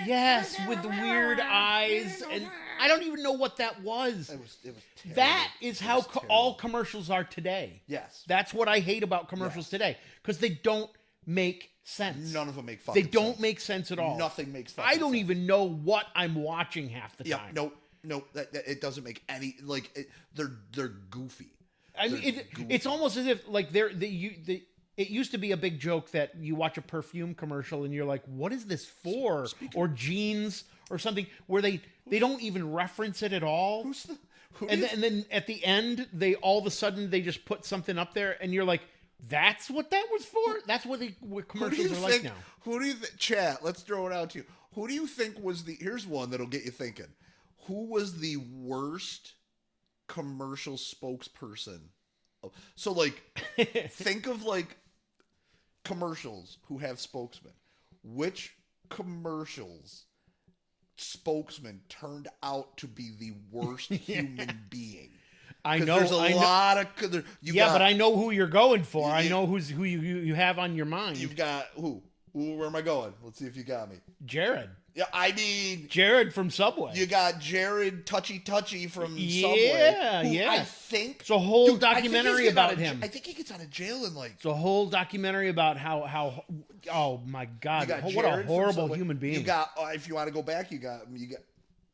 Yes, with the weird eyes, and I don't even know what that was. It was terrible. That is how all commercials are today. Yes. That's what I hate about commercials today, because they don't make sense. None of them make fucking sense. They don't make sense at all. Nothing makes fucking I don't sense. even know what I'm watching half the time. Nope. It doesn't make any, like, they're goofy. I mean, it's almost as if, like, it used to be a big joke that you watch a perfume commercial and you're like, what is this for? Or jeans or something, where they don't even reference it at all. And then at the end, they all of a sudden they just put something up there and you're like, that's what that was for? That's what commercials are like now. Who do you think, chat, let's throw it out to you. Who do you think was here's one that'll get you thinking. Who was the worst commercial spokesperson? So, like, think of, like, commercials who have spokesmen. Which commercials spokesman turned out to be the worst human being? I know. There's a lot of. But I know who you're going for. I know who you have on your mind. You've got who? Where am I going? Let's see if you got me. Jared. Yeah, I mean Jared from Subway. You got Jared Touchy from Subway. Yeah. I think it's a whole documentary about him. I think he gets out of jail in like. It's a whole documentary about how. Oh my God! What a horrible human being. You got if you want to go back, you got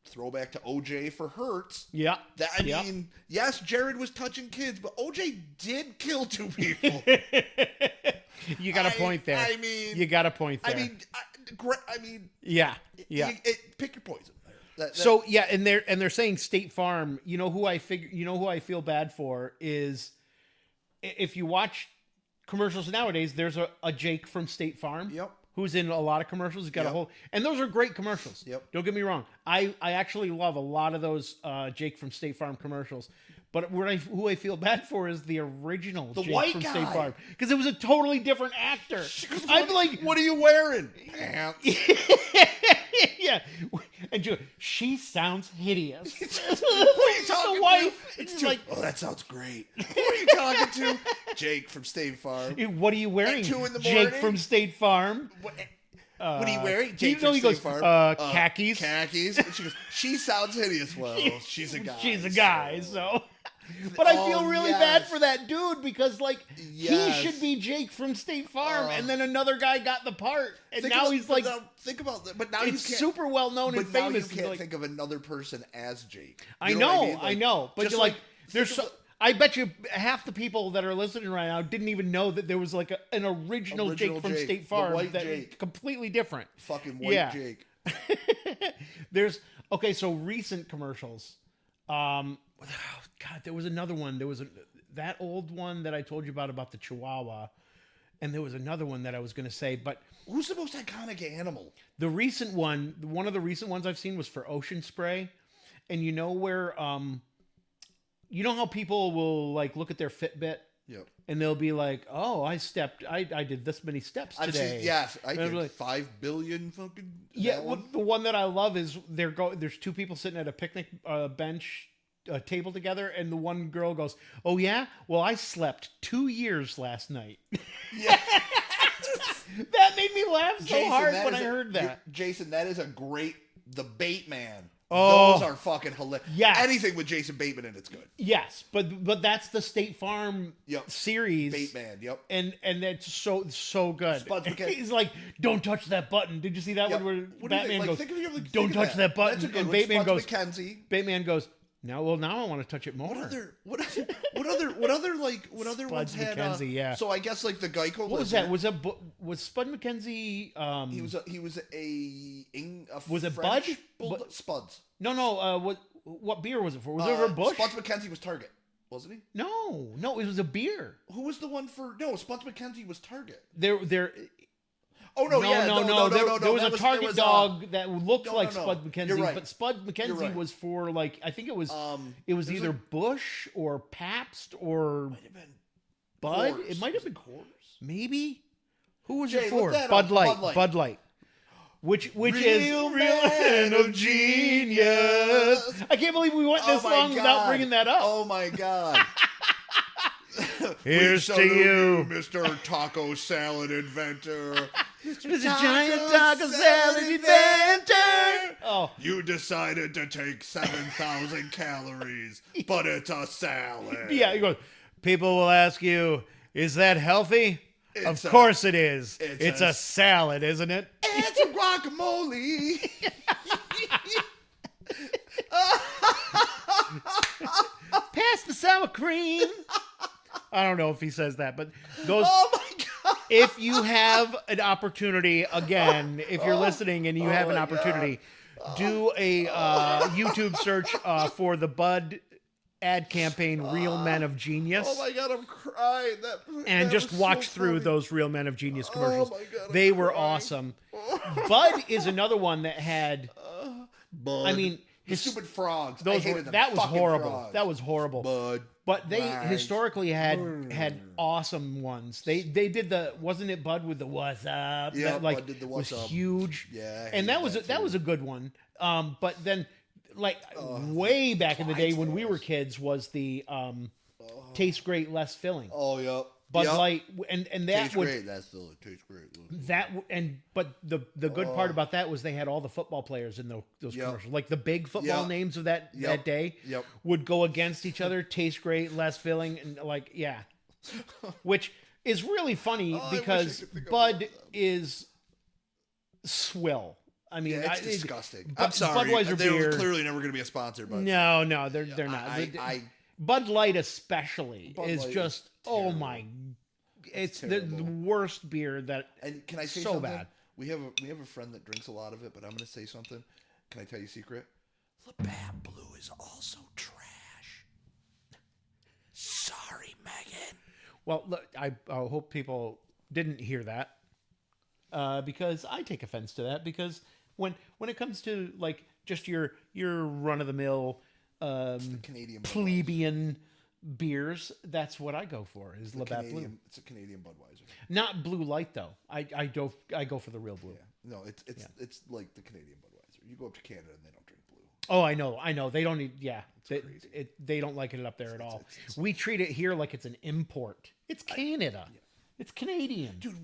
throwback to OJ for Hertz. Yeah. I mean, yes, Jared was touching kids, but OJ did kill 2 people. You got a point there. I mean, you got a point there. I mean, yeah. Pick your poison. And they're saying State Farm. You know who I feel bad for is if you watch commercials nowadays. There's a Jake from State Farm. Yep. Who's in a lot of commercials. He's got a whole, and those are great commercials. Yep. Don't get me wrong. I actually love a lot of those Jake from State Farm commercials. But who I feel bad for is the original Jake from State Farm, because it was a totally different actor. I'm like, what are you wearing? Pants. Yeah, and she sounds hideous. Who are you talking the wife, to? It's like, oh, that sounds great. Who are you talking to? Jake from State Farm. What are you wearing? At 2 in the Jake morning? from State Farm. What are you wearing? Jake from State Farm. Khakis. Khakis. She goes, she sounds hideous. Well, she's a guy. She's a guy, so. But I feel really bad for that dude, because, like, he should be Jake from State Farm, and then another guy got the part, and now he's like. Think about that. But now it's super well known and famous. But now you can't think of another person as Jake. I know. But you're like, there's. I bet you half the people that are listening right now didn't even know that there was like an original Jake from State Farm that was completely different. Fucking white Jake. So recent commercials. God, there was another one. There was that old one that I told you about the Chihuahua, and there was another one that I was going to say. But who's the most iconic animal? The recent one, one of the recent ones I've seen was for Ocean Spray, and you know where, you know how people will like look at their Fitbit. Yep. And they'll be like, "Oh, I did this many steps today." I did like 5 billion fucking. Yeah, the one that I love is there's 2 people sitting at a picnic bench. Table together, and the one girl goes, "Oh yeah, well I slept 2 years last night." Yeah, that made me laugh so hard when I heard that. Jason, that is a great the Bateman. Oh, those are fucking hilarious. Yes. Anything with Jason Bateman in it's good. Yes, but that's the State Farm series. Bateman, yep. And that's so good. He's like, "Don't touch that button." Did you see that one where Batman goes, "Don't touch that button," that's a good and one. Bateman goes, McKenzie. Now I want to touch it more. What other ones had? McKenzie, So I guess like the Geico. What was that? Was Spud McKenzie? He was was it French Bud? Spuds. No. What beer was it for? Was it for Bush? Spuds McKenzie was Target, wasn't he? No, it was a beer. Who was the one for? No, Spuds McKenzie was Target. There. Oh no! There was a Target dog that looked like Spud McKenzie, right. But Spud McKenzie was for like I think it was either Bush or Pabst or Bud. It might have been Coors. Maybe. Who was Jay, it for? look that Bud up. Light. Bud Light. which is Real Man of Genius. I can't believe we went this long without bringing that up. Oh my God. Here's to you, Mr. Taco Salad Inventor. Mr. Giant Taco Salad Inventor. Oh, you decided to take 7,000 calories, but it's a salad. Yeah, he goes, people will ask you, is that healthy? Of course it is. It's a salad, isn't it? It's a guacamole. Pass the sour cream. I don't know if he says that, but those. Oh my God. If you have an opportunity, again, if you're listening and you have an opportunity, do a YouTube search for the Bud ad campaign, Real Men of Genius. Oh my God, I'm crying. And just watch through those Real Men of Genius commercials. Oh my God, they were awesome. Bud is another one that had. Bud. I mean, the stupid frogs. That was horrible. Frogs. That was horrible. Bud. But they historically had awesome ones. They did the, wasn't it Bud with the what's up? Yeah, that, like, Bud did the what's up. Huge. Yeah, and that was a good one. But then, like, way back in the day when we were kids, was the tastes great, less filling. Oh yeah. Bud Light, and that tastes would great. That's still tastes great. But the good part about that was they had all the football players in those commercials, like the big football names of that day would go against each other. Taste great, less filling, and which is really funny because Bud is swill. I mean, it's disgusting. I'm sorry. Budweiser they beer, were clearly never going to be a sponsor, but no, they're not. Bud Light especially is just terrible. Oh my. It's the worst beer that. And can I say so something? Bad. We have a friend that drinks a lot of it, but I'm going to say something. Can I tell you a secret? Labatt Blue is also trash. Sorry, Megan. Well, look, I hope people didn't hear that because I take offense to that because when it comes to like just your run of the mill Canadian plebeian beers, that's what I go for is Labatt Blue. It's a Canadian Budweiser. Not Blue Light though. I go for the real blue. Yeah. No, it's like the Canadian Budweiser. You go up to Canada and they don't drink blue. Oh, I know. They don't need. Yeah, they don't like it up there at all. We treat it here like it's an import. It's Canada. It's Canadian, dude.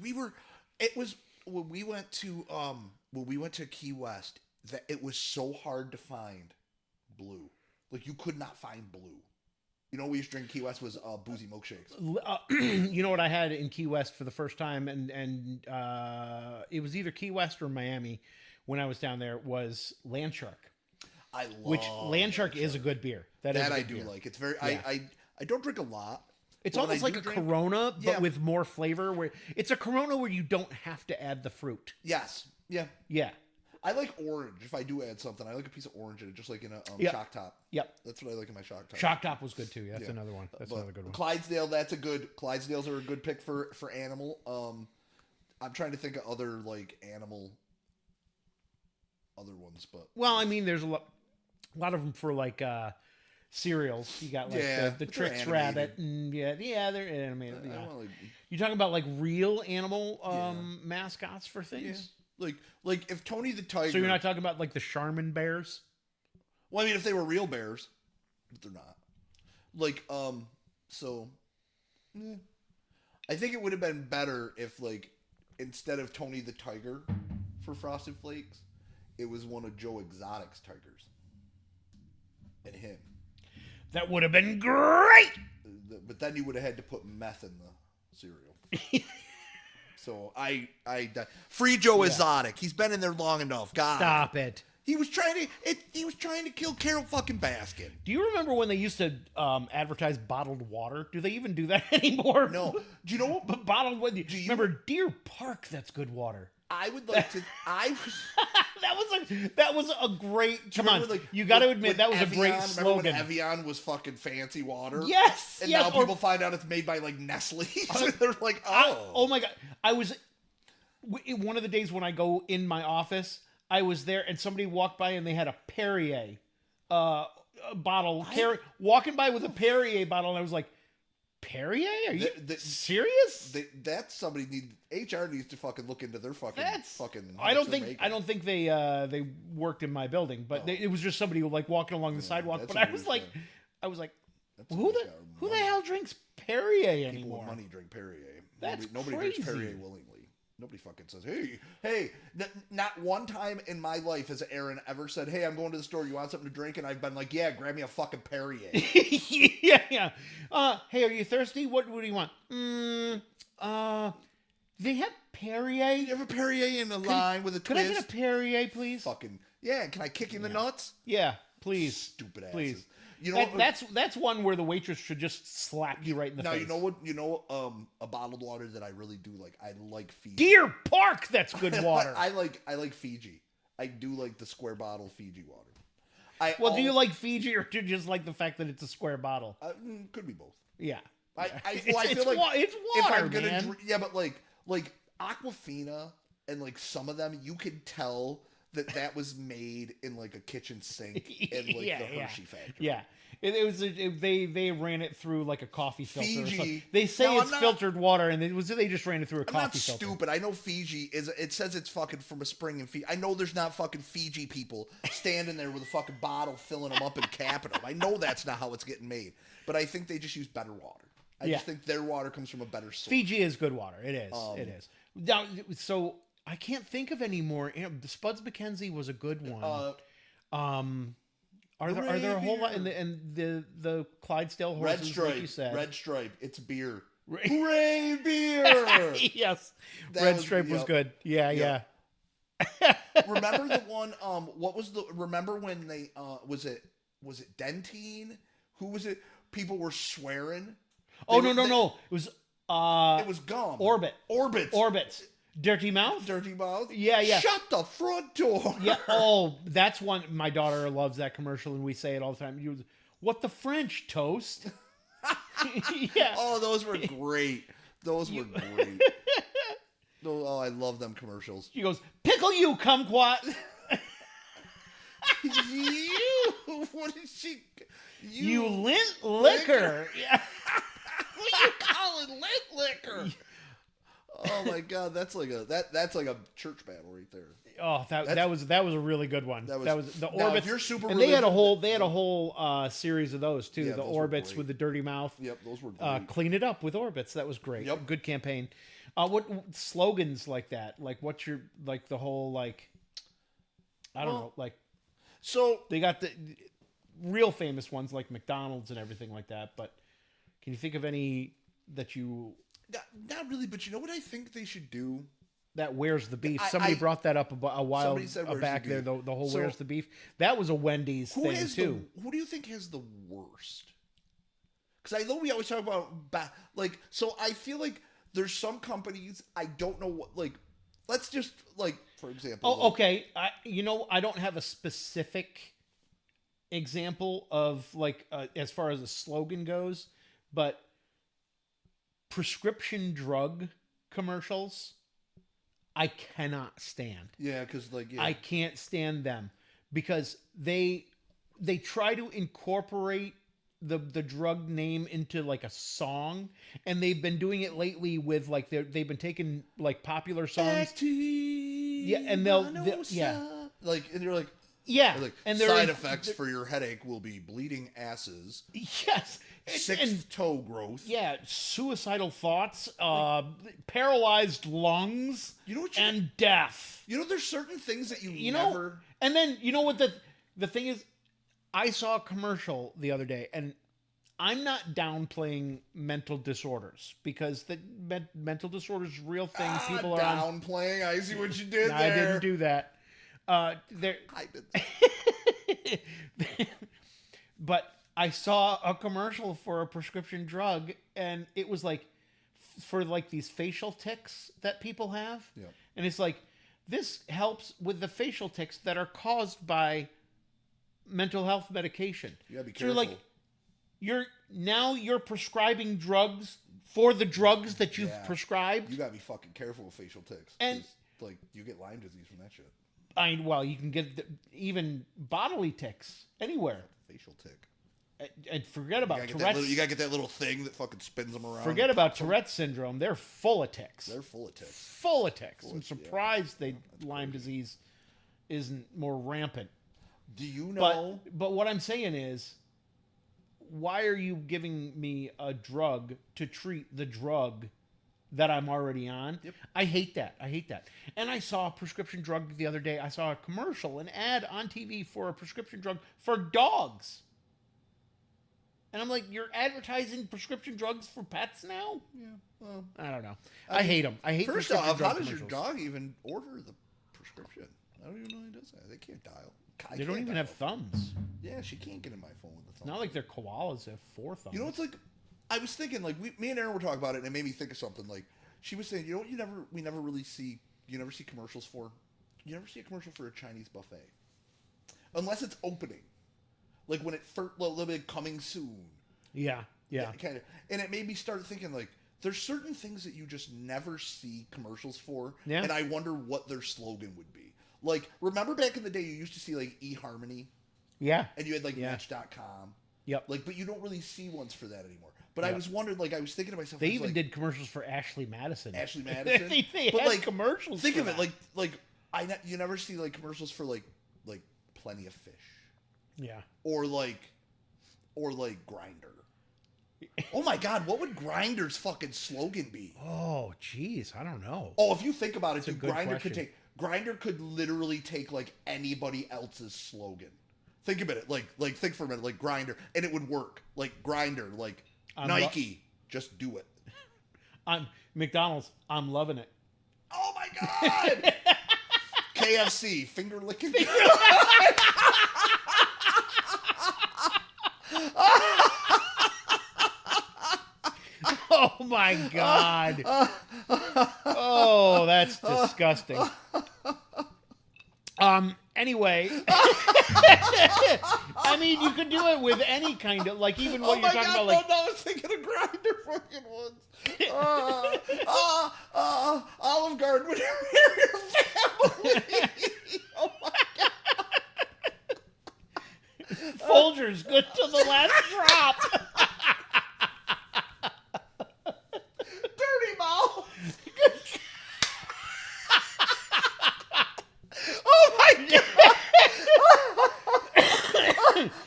When we went to Key West, that it was so hard to find blue. Like you could not find blue. You know, we used to drink Key West was boozy milkshakes. You know what I had in Key West for the first time, and it was either Key West or Miami when I was down there, was Land Shark. I love Land Shark is a good beer. That I do like. It's very. Yeah. I don't drink a lot. It's almost like a Corona, but with more flavor. Where it's a Corona where you don't have to add the fruit. Yes. Yeah. Yeah. I like orange. If I do add something, I like a piece of orange in it, just like in a Shock Top. Yep. That's what I like in my Shock Top. Shock Top was good too. That's another one. That's another good one. Clydesdale, Clydesdales are a good pick for animal. I'm trying to think of other other ones, but I mean, there's a lot of them for like cereals. You got like the Trix Rabbit, and they're animated. Yeah. You're talking about like real animal mascots for things. Yeah. Like if Tony the Tiger. So you're not talking about like the Charmin bears? Well, I mean, if they were real bears, but they're not. I think it would have been better if instead of Tony the Tiger for Frosted Flakes, it was one of Joe Exotic's tigers. And him. That would have been great! But then you would have had to put meth in the cereal. So free Joe Exotic. He's been in there long enough. God. Stop it. He was trying to kill Carol fucking Baskin. Do you remember when they used to advertise bottled water? Do they even do that anymore? No. Do you know what? But bottled water. Remember Deer Park? That's good water. I would like to. That was a great. Come on, you got to admit that was a great slogan. Remember when Evian was fucking fancy water? Yes. And now people find out it's made by Nestle. They're like, oh my god! I was one of the days when I go in my office. I was there and somebody walked by and they had a Perrier bottle. Walking by with a Perrier bottle, and I was like, Perrier? Are you The- serious? That's somebody HR needs to fucking look into their fucking fucking. I don't think they worked in my building, but it was just somebody like walking along the sidewalk. But I was like, who the hell drinks Perrier anymore? People with money drink Perrier. That's nobody crazy. drinks Perrier willingly. Nobody fucking says, hey. Not one time in my life has Aaron ever said, hey, I'm going to the store. You want something to drink? And I've been like, yeah, grab me a fucking Perrier. yeah. Hey, are you thirsty? What do you want? They have Perrier. You have a Perrier in a line with a twist. Could I get a Perrier, please? Fucking yeah. Can I kick you in the nuts? Yeah, please. Stupid asses. Please. You know that's one where the waitress should just slap you right in the face. Now you know a bottled water that I really do like. I like Fiji. Deer Park, that's good water. I like Fiji. I do like the square bottle Fiji water. Do you like Fiji or do you just like the fact that it's a square bottle? Could be both. Yeah. I feel like it's water, if I'm gonna man. but like Aquafina and like some of them, you could tell that was made in like a kitchen sink in like the Hershey factory. Yeah. They ran it through like a coffee filter. Fiji. Or something. They say it's filtered water, and they just ran it through a coffee filter. I'm not stupid. I know Fiji is. It says it's fucking from a spring in Fiji. I know there's not fucking Fiji people standing there with a fucking bottle filling them up and capping them. I know that's not how it's getting made. But I think they just use better water. I just think their water comes from a better source. Fiji is good water. It is. It is. Now, so I can't think of any more. Spuds McKenzie was a good one. Are there a whole lot in the Clydesdale horses? Red Stripe, like you said? Red Stripe. It's beer. Hooray, beer! Yes, Red Stripe was good. Yeah. Remember the one? What was the? Remember when they? Was it Dentine? Who was it? People were swearing. No. It was. It was gum. Orbits. Dirty Mouth? Dirty Mouth? Yeah. Shut the front door. Yeah. That's one. My daughter loves that commercial, and we say it all the time. What the French toast? Yeah. Oh, those were great. I love them commercials. She goes, pickle you, kumquat. What did she? You lint liquor. Yeah. What are you calling lint liquor? Oh my god, that's like a church battle right there. Oh, that was a really good one. That was the now, orbits. If you're super and they had a whole series of those too. Yeah, the those orbits with the dirty mouth. Yep, those were great. Clean it up with orbits. That was great. Yep. Good campaign. What slogans like that? Like what's your like the whole like? I don't know. Like, so they got the real famous ones like McDonald's and everything like that. But can you think of any that you? Not really, but you know what I think they should do? That Where's the Beef? Somebody brought that up a while back there. The whole Where's the Beef? That was a Wendy's thing too. Who do you think has the worst? Because I know we always talk about so I feel like there's some companies I don't know what like. Let's just like for example. Oh, okay. I don't have a specific example of like as far as a slogan goes, but prescription drug commercials I cannot stand. Yeah, because I can't stand them because they try to incorporate the drug name into like a song, and they've been doing it lately with like they've been taking like popular songs. And they'll and you're like yeah, and side effects for your headache will be bleeding asses. Yes. Sixth toe growth. Yeah, suicidal thoughts, paralyzed lungs, and death. There's certain things that you never... never... And then, you know what the thing is? I saw a commercial the other day, and I'm not downplaying mental disorders, because the mental disorders are real things. People are downplaying? I see what you did there. I didn't do that. I did. But I saw a commercial for a prescription drug, and it was like for like these facial tics that people have. Yeah. And it's like, this helps with the facial tics that are caused by mental health medication. You gotta be careful. careful. So you're prescribing drugs for the drugs that you've prescribed. You gotta be fucking careful with facial tics. And like you get Lyme disease from that shit. You can get even bodily tics anywhere. Facial tick. and forget about You Tourette's. gotta get that little thing that fucking spins them around. Forget about Tourette's syndrome. They're full of ticks. They're full of ticks. Full of ticks. I'm surprised Lyme disease isn't more rampant. Do you know? But what I'm saying is, why are you giving me a drug to treat the drug that I'm already on? Yep. I hate that. And I saw a prescription drug the other day. I saw a commercial, an ad on TV for a prescription drug for dogs. And I'm like, you're advertising prescription drugs for pets now? Yeah. Well, I don't know. I hate them. I hate first prescription off, drug how does your commercials. dog even order the prescription? I don't even know how he does that. They can't dial. They don't even have thumbs. Yeah, she can't get in my phone with the thumb. Not like their koalas have 4 thumbs. You know, it's like, I was thinking, like, me and Aaron were talking about it, and it made me think of something. Like, she was saying, you know what, we never really see, you never see commercials for, you never see a commercial for a Chinese buffet, unless it's opening, like when it first, little bit coming soon. Yeah. Kind of, and it made me start thinking, like, there's certain things that you just never see commercials for, and I wonder what their slogan would be. Like, remember back in the day, you used to see, like, eHarmony? Yeah. And you had, like, Match.com. Yep. Like, but you don't really see ones for that anymore. But I was wondering, like, I was thinking to myself, They even did commercials for Ashley Madison. Ashley Madison. they but had like commercials. Think for of that. it, you never see like commercials for like Plenty of Fish. Yeah. Or like Grindr. Oh my God, what would Grindr's fucking slogan be? Oh, jeez, I don't know. Oh, if you think about it, That's a good question. Grindr could literally take like anybody else's slogan. Think about it, like think for a minute, like Grindr, and it would work. Like Grindr, like Nike, just do it. I'm McDonald's. I'm loving it. Oh my God! KFC, finger licking. Oh my God. Oh, that's disgusting. Anyway, I mean, you could do it with any kind of, like, even what you're talking about, like. No, I was thinking of Grindr fucking ones. Olive Garden would hear your family. Oh my God. Folgers, good to the last drop. Dirty mouth. Oh my God.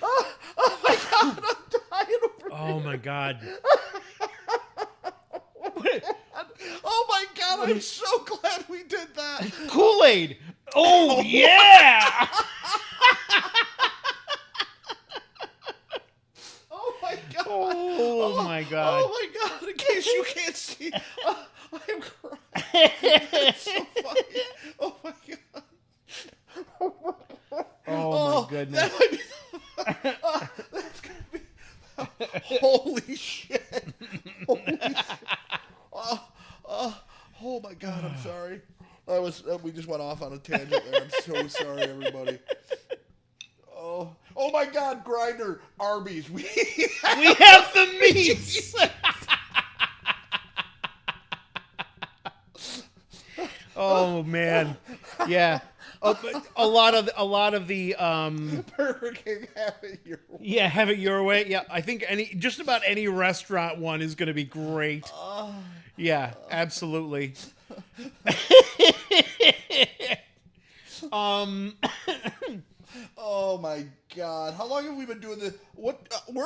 Oh my God, I'm dying over Oh my God. Oh my God, I'm so glad we did that. Kool-Aid. Oh yeah. Oh my God. Oh my God. Oh my God, in case you can't see, I'm crying. It's so funny. Oh my God. Oh my goodness. That might be that's gonna be holy shit. Holy shit. Oh my God, I'm sorry. We just went off on a tangent there. I'm so sorry, everybody. Oh my God, Grindr, Arby's. We have the meats. Oh man, yeah. A lot of the Burger King, have it your way. Yeah, have it your way. Yeah, I think just about any restaurant one is going to be great. Yeah, absolutely. Oh my God! How long have we been doing this? Where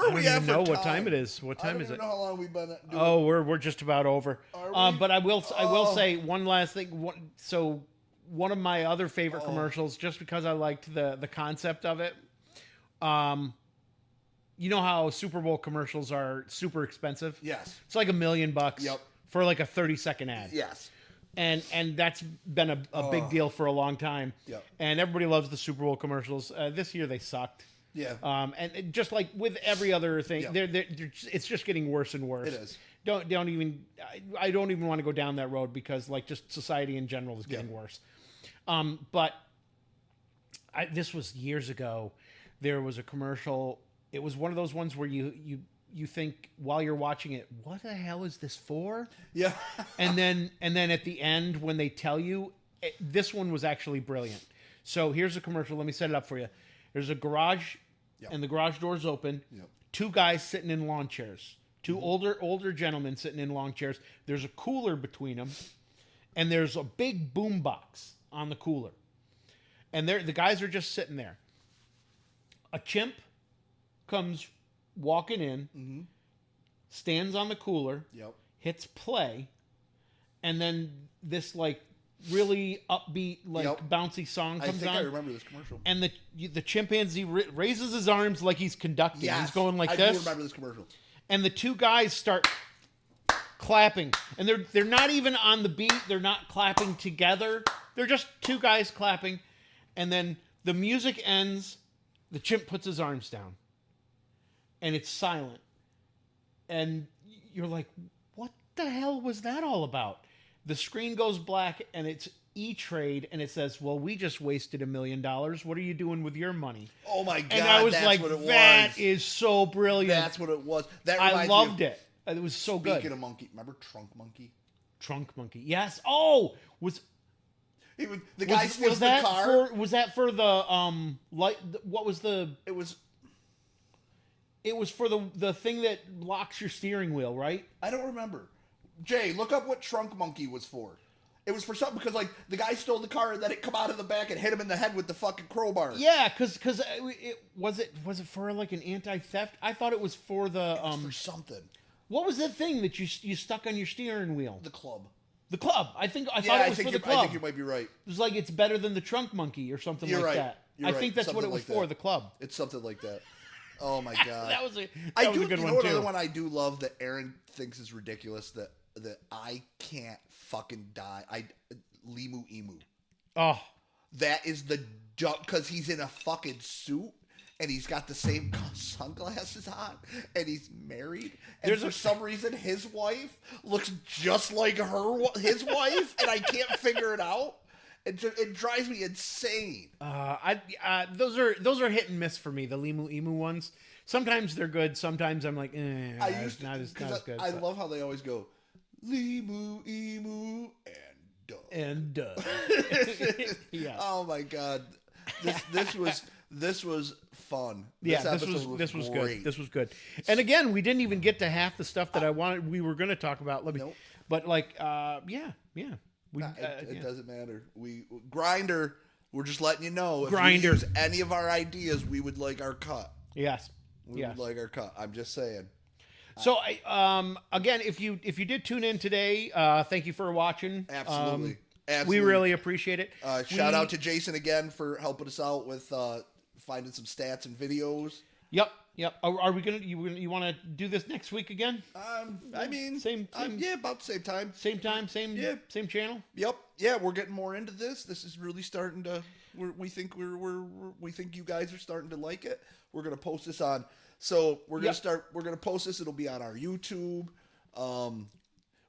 are we at? I don't even know what time it is. What time is it? I don't even know how long we've been doing. Oh, we're just about over. Are we? But I will say one last thing. So one of my other favorite commercials, just because I liked the concept of it. You know how Super Bowl commercials are super expensive? Yes. It's like $1 million Yep. for like a 30-second ad. Yes. And that's been a big deal for a long time. Yep. And everybody loves the Super Bowl commercials. This year they sucked. Yeah. And just like with every other thing, it's just getting worse and worse. It is. I don't even want to go down that road because like just society in general is getting worse. But this was years ago. There was a commercial. It was one of those ones where you think while you're watching it, what the hell is this for? Yeah. and then at the end when they tell you, this one was actually brilliant. So here's a commercial. Let me set it up for you. There's a garage, and the garage door's open. Yep. two guys sitting in lawn chairs. Two older gentlemen sitting in lawn chairs. There's a cooler between them, and there's a big boom box on the cooler. And the guys are just sitting there. A chimp comes walking in, stands on the cooler, hits play, and then this like really upbeat, like bouncy song comes on. I remember this commercial. And the chimpanzee raises his arms like he's conducting. Yes, he's going like this. I do remember this commercial. And the two guys start clapping, and they're not even on the beat. They're not clapping together. They're just two guys clapping, and then the music ends. The chimp puts his arms down, and it's silent. And you're like, "What the hell was that all about?" The screen goes black, and it's E-Trade, and it says, "Well, we just wasted $1 million. What are you doing with your money?" Oh my god! And I was that's like, what it "That was. is so brilliant." That's what it was. That I loved it. It was so good. Speaking of monkey, remember Trunk Monkey? Trunk Monkey, yes. Oh, the guy steals the car. Was that for the light? What was the? It was for the thing that locks your steering wheel, right? I don't remember. Jay, look up what Trunk Monkey was for. It was for something because, like, the guy stole the car and then it come out of the back and hit him in the head with the fucking crowbar. Yeah, because was it for like an anti-theft? I thought it was for the for something. What was the thing that you stuck on your steering wheel? The club. The club. I thought it was for the club. I think you might be right. It was like it's better than the Trunk Monkey or something like that. You're I think that's something what it was like for. that. The club. It's something like that. Oh my god, that was a good one too. too. Another one I do love that Aaron thinks is ridiculous that I can't fucking die. Limu Emu. Oh, that is the because he's in a fucking suit and he's got the same sunglasses on and he's married and for some reason his wife looks just like his wife and I can't figure it out. It drives me insane. Those are hit and miss for me. The Limu Emu ones. Sometimes they're good. Sometimes I'm like, not as good. I love how they always go Limu Emu and duh. Yeah. Oh my god, this was fun. This was good. This was good. And again, we didn't even get to half the stuff that we were going to talk about. But like, yeah. It doesn't matter. Grindr. We're just letting you know. If Grindr. we use any of our ideas, we would like our cut. Yes. We would like our cut. I'm just saying. So, again, if you did tune in today, thank you for watching. Absolutely. We really appreciate it. Shout out to Jason again for helping us out with finding some stats and videos. Yep. Are we gonna? You want to do this next week again? I mean, same yeah, about the same time. Same channel. Yep. Yeah, we're getting more into this. This is really starting to. We think you guys are starting to like it. We're gonna post this on. So we're gonna post this. It'll be on our YouTube.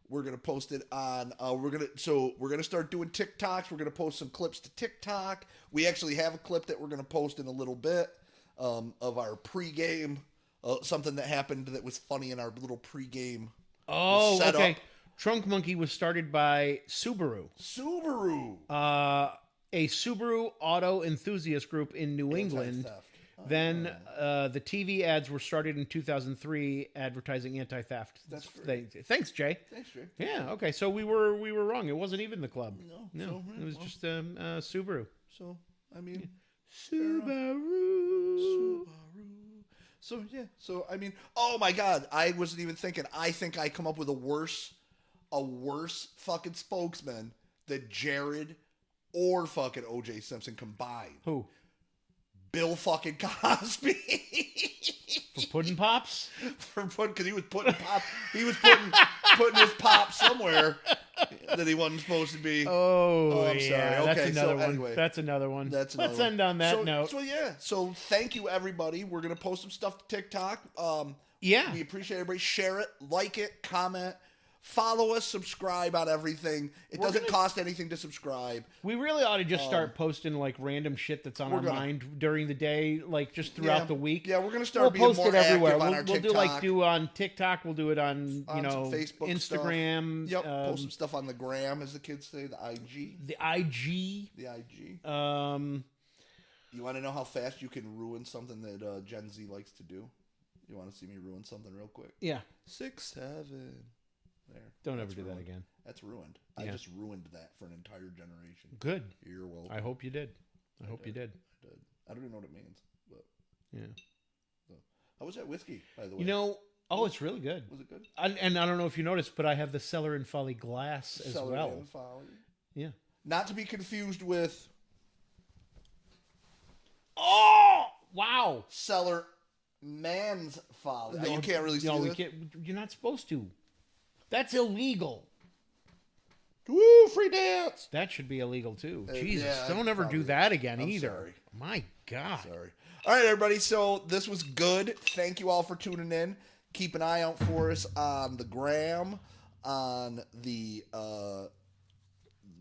We're gonna post it on. We're gonna start doing TikToks. We're gonna post some clips to TikTok. We actually have a clip that we're gonna post in a little bit of our pregame. Something that happened that was funny in our little pregame. Oh, okay. Trunk Monkey was started by Subaru. A Subaru auto enthusiast group in New England. Then the TV ads were started in 2003, advertising anti-theft. That's great. Thanks, Jay. Yeah. Okay. So we were wrong. It wasn't even the club. No. It was just Subaru. So I mean, Subaru. So yeah. So I mean, oh my god, I wasn't even thinking. I think I come up with a worse fucking spokesman than Jared or fucking O.J. Simpson combined. Who? Bill fucking Cosby. For pudding pops? Because he was putting putting his pop somewhere that he wasn't supposed to be. Oh, I'm sorry. Yeah, okay, that's another so one. anyway. That's another one. Let's end on that note. So yeah. So thank you everybody. We're gonna post some stuff to TikTok. Yeah. We appreciate everybody. Share it, like it, comment. Follow us, subscribe on everything. It doesn't cost anything to subscribe. We really ought to just start posting like random shit that's on our mind during the day, like just throughout the week. Yeah, we're gonna start being post more it everywhere. active on our TikTok. We'll do on TikTok. We'll do it on Facebook, Instagram. Stuff. Yep, post some stuff on the gram, as the kids say, the IG. The IG. You want to know how fast you can ruin something that Gen Z likes to do? You want to see me ruin something real quick? Yeah. 6, 7. There. Don't That's ever do ruined. that again. That's ruined. Yeah. I just ruined that for an entire generation. Good. You're welcome. I hope you did. I hope you did. I did. I don't even know what it means. But Yeah. so. How was that whiskey, by the way? You know, it's really good. Was it good? And I don't know if you noticed, but I have the Cellar and Folly glass as Cellar well. and Folly. Yeah. Not to be confused with Oh, wow. Cellar Man's Folly. You can't really see this. You're not supposed to. That's illegal. Woo, free dance. That should be illegal too. Jesus, yeah, don't ever do that again I'm either. sorry. My God. Sorry. All right, everybody. So this was good. Thank you all for tuning in. Keep an eye out for us on the gram, on the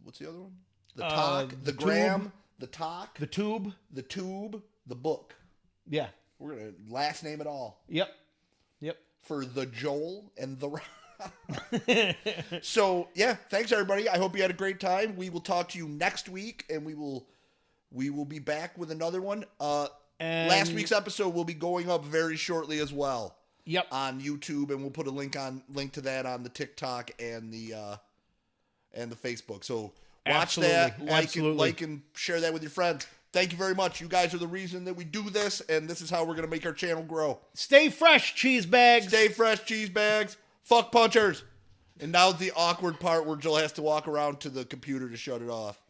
what's the other one? The talk, the gram, tube. the talk, The tube. the tube, the book. Yeah. We're gonna last name it all Yep. for the Joel and the. So yeah, thanks everybody. I hope you had a great time. We will talk to you next week, and we will be back with another one. And Last week's episode will be going up very shortly as well. Yep. On YouTube, and we'll put a link to that on the TikTok and the Facebook. So watch that, like and share that with your friends. Thank you very much. You guys are the reason that we do this, and this is how we're gonna make our channel grow. Stay fresh, cheese bags. Stay fresh, cheese bags. Fuck punchers. And now's the awkward part where Jill has to walk around to the computer to shut it off.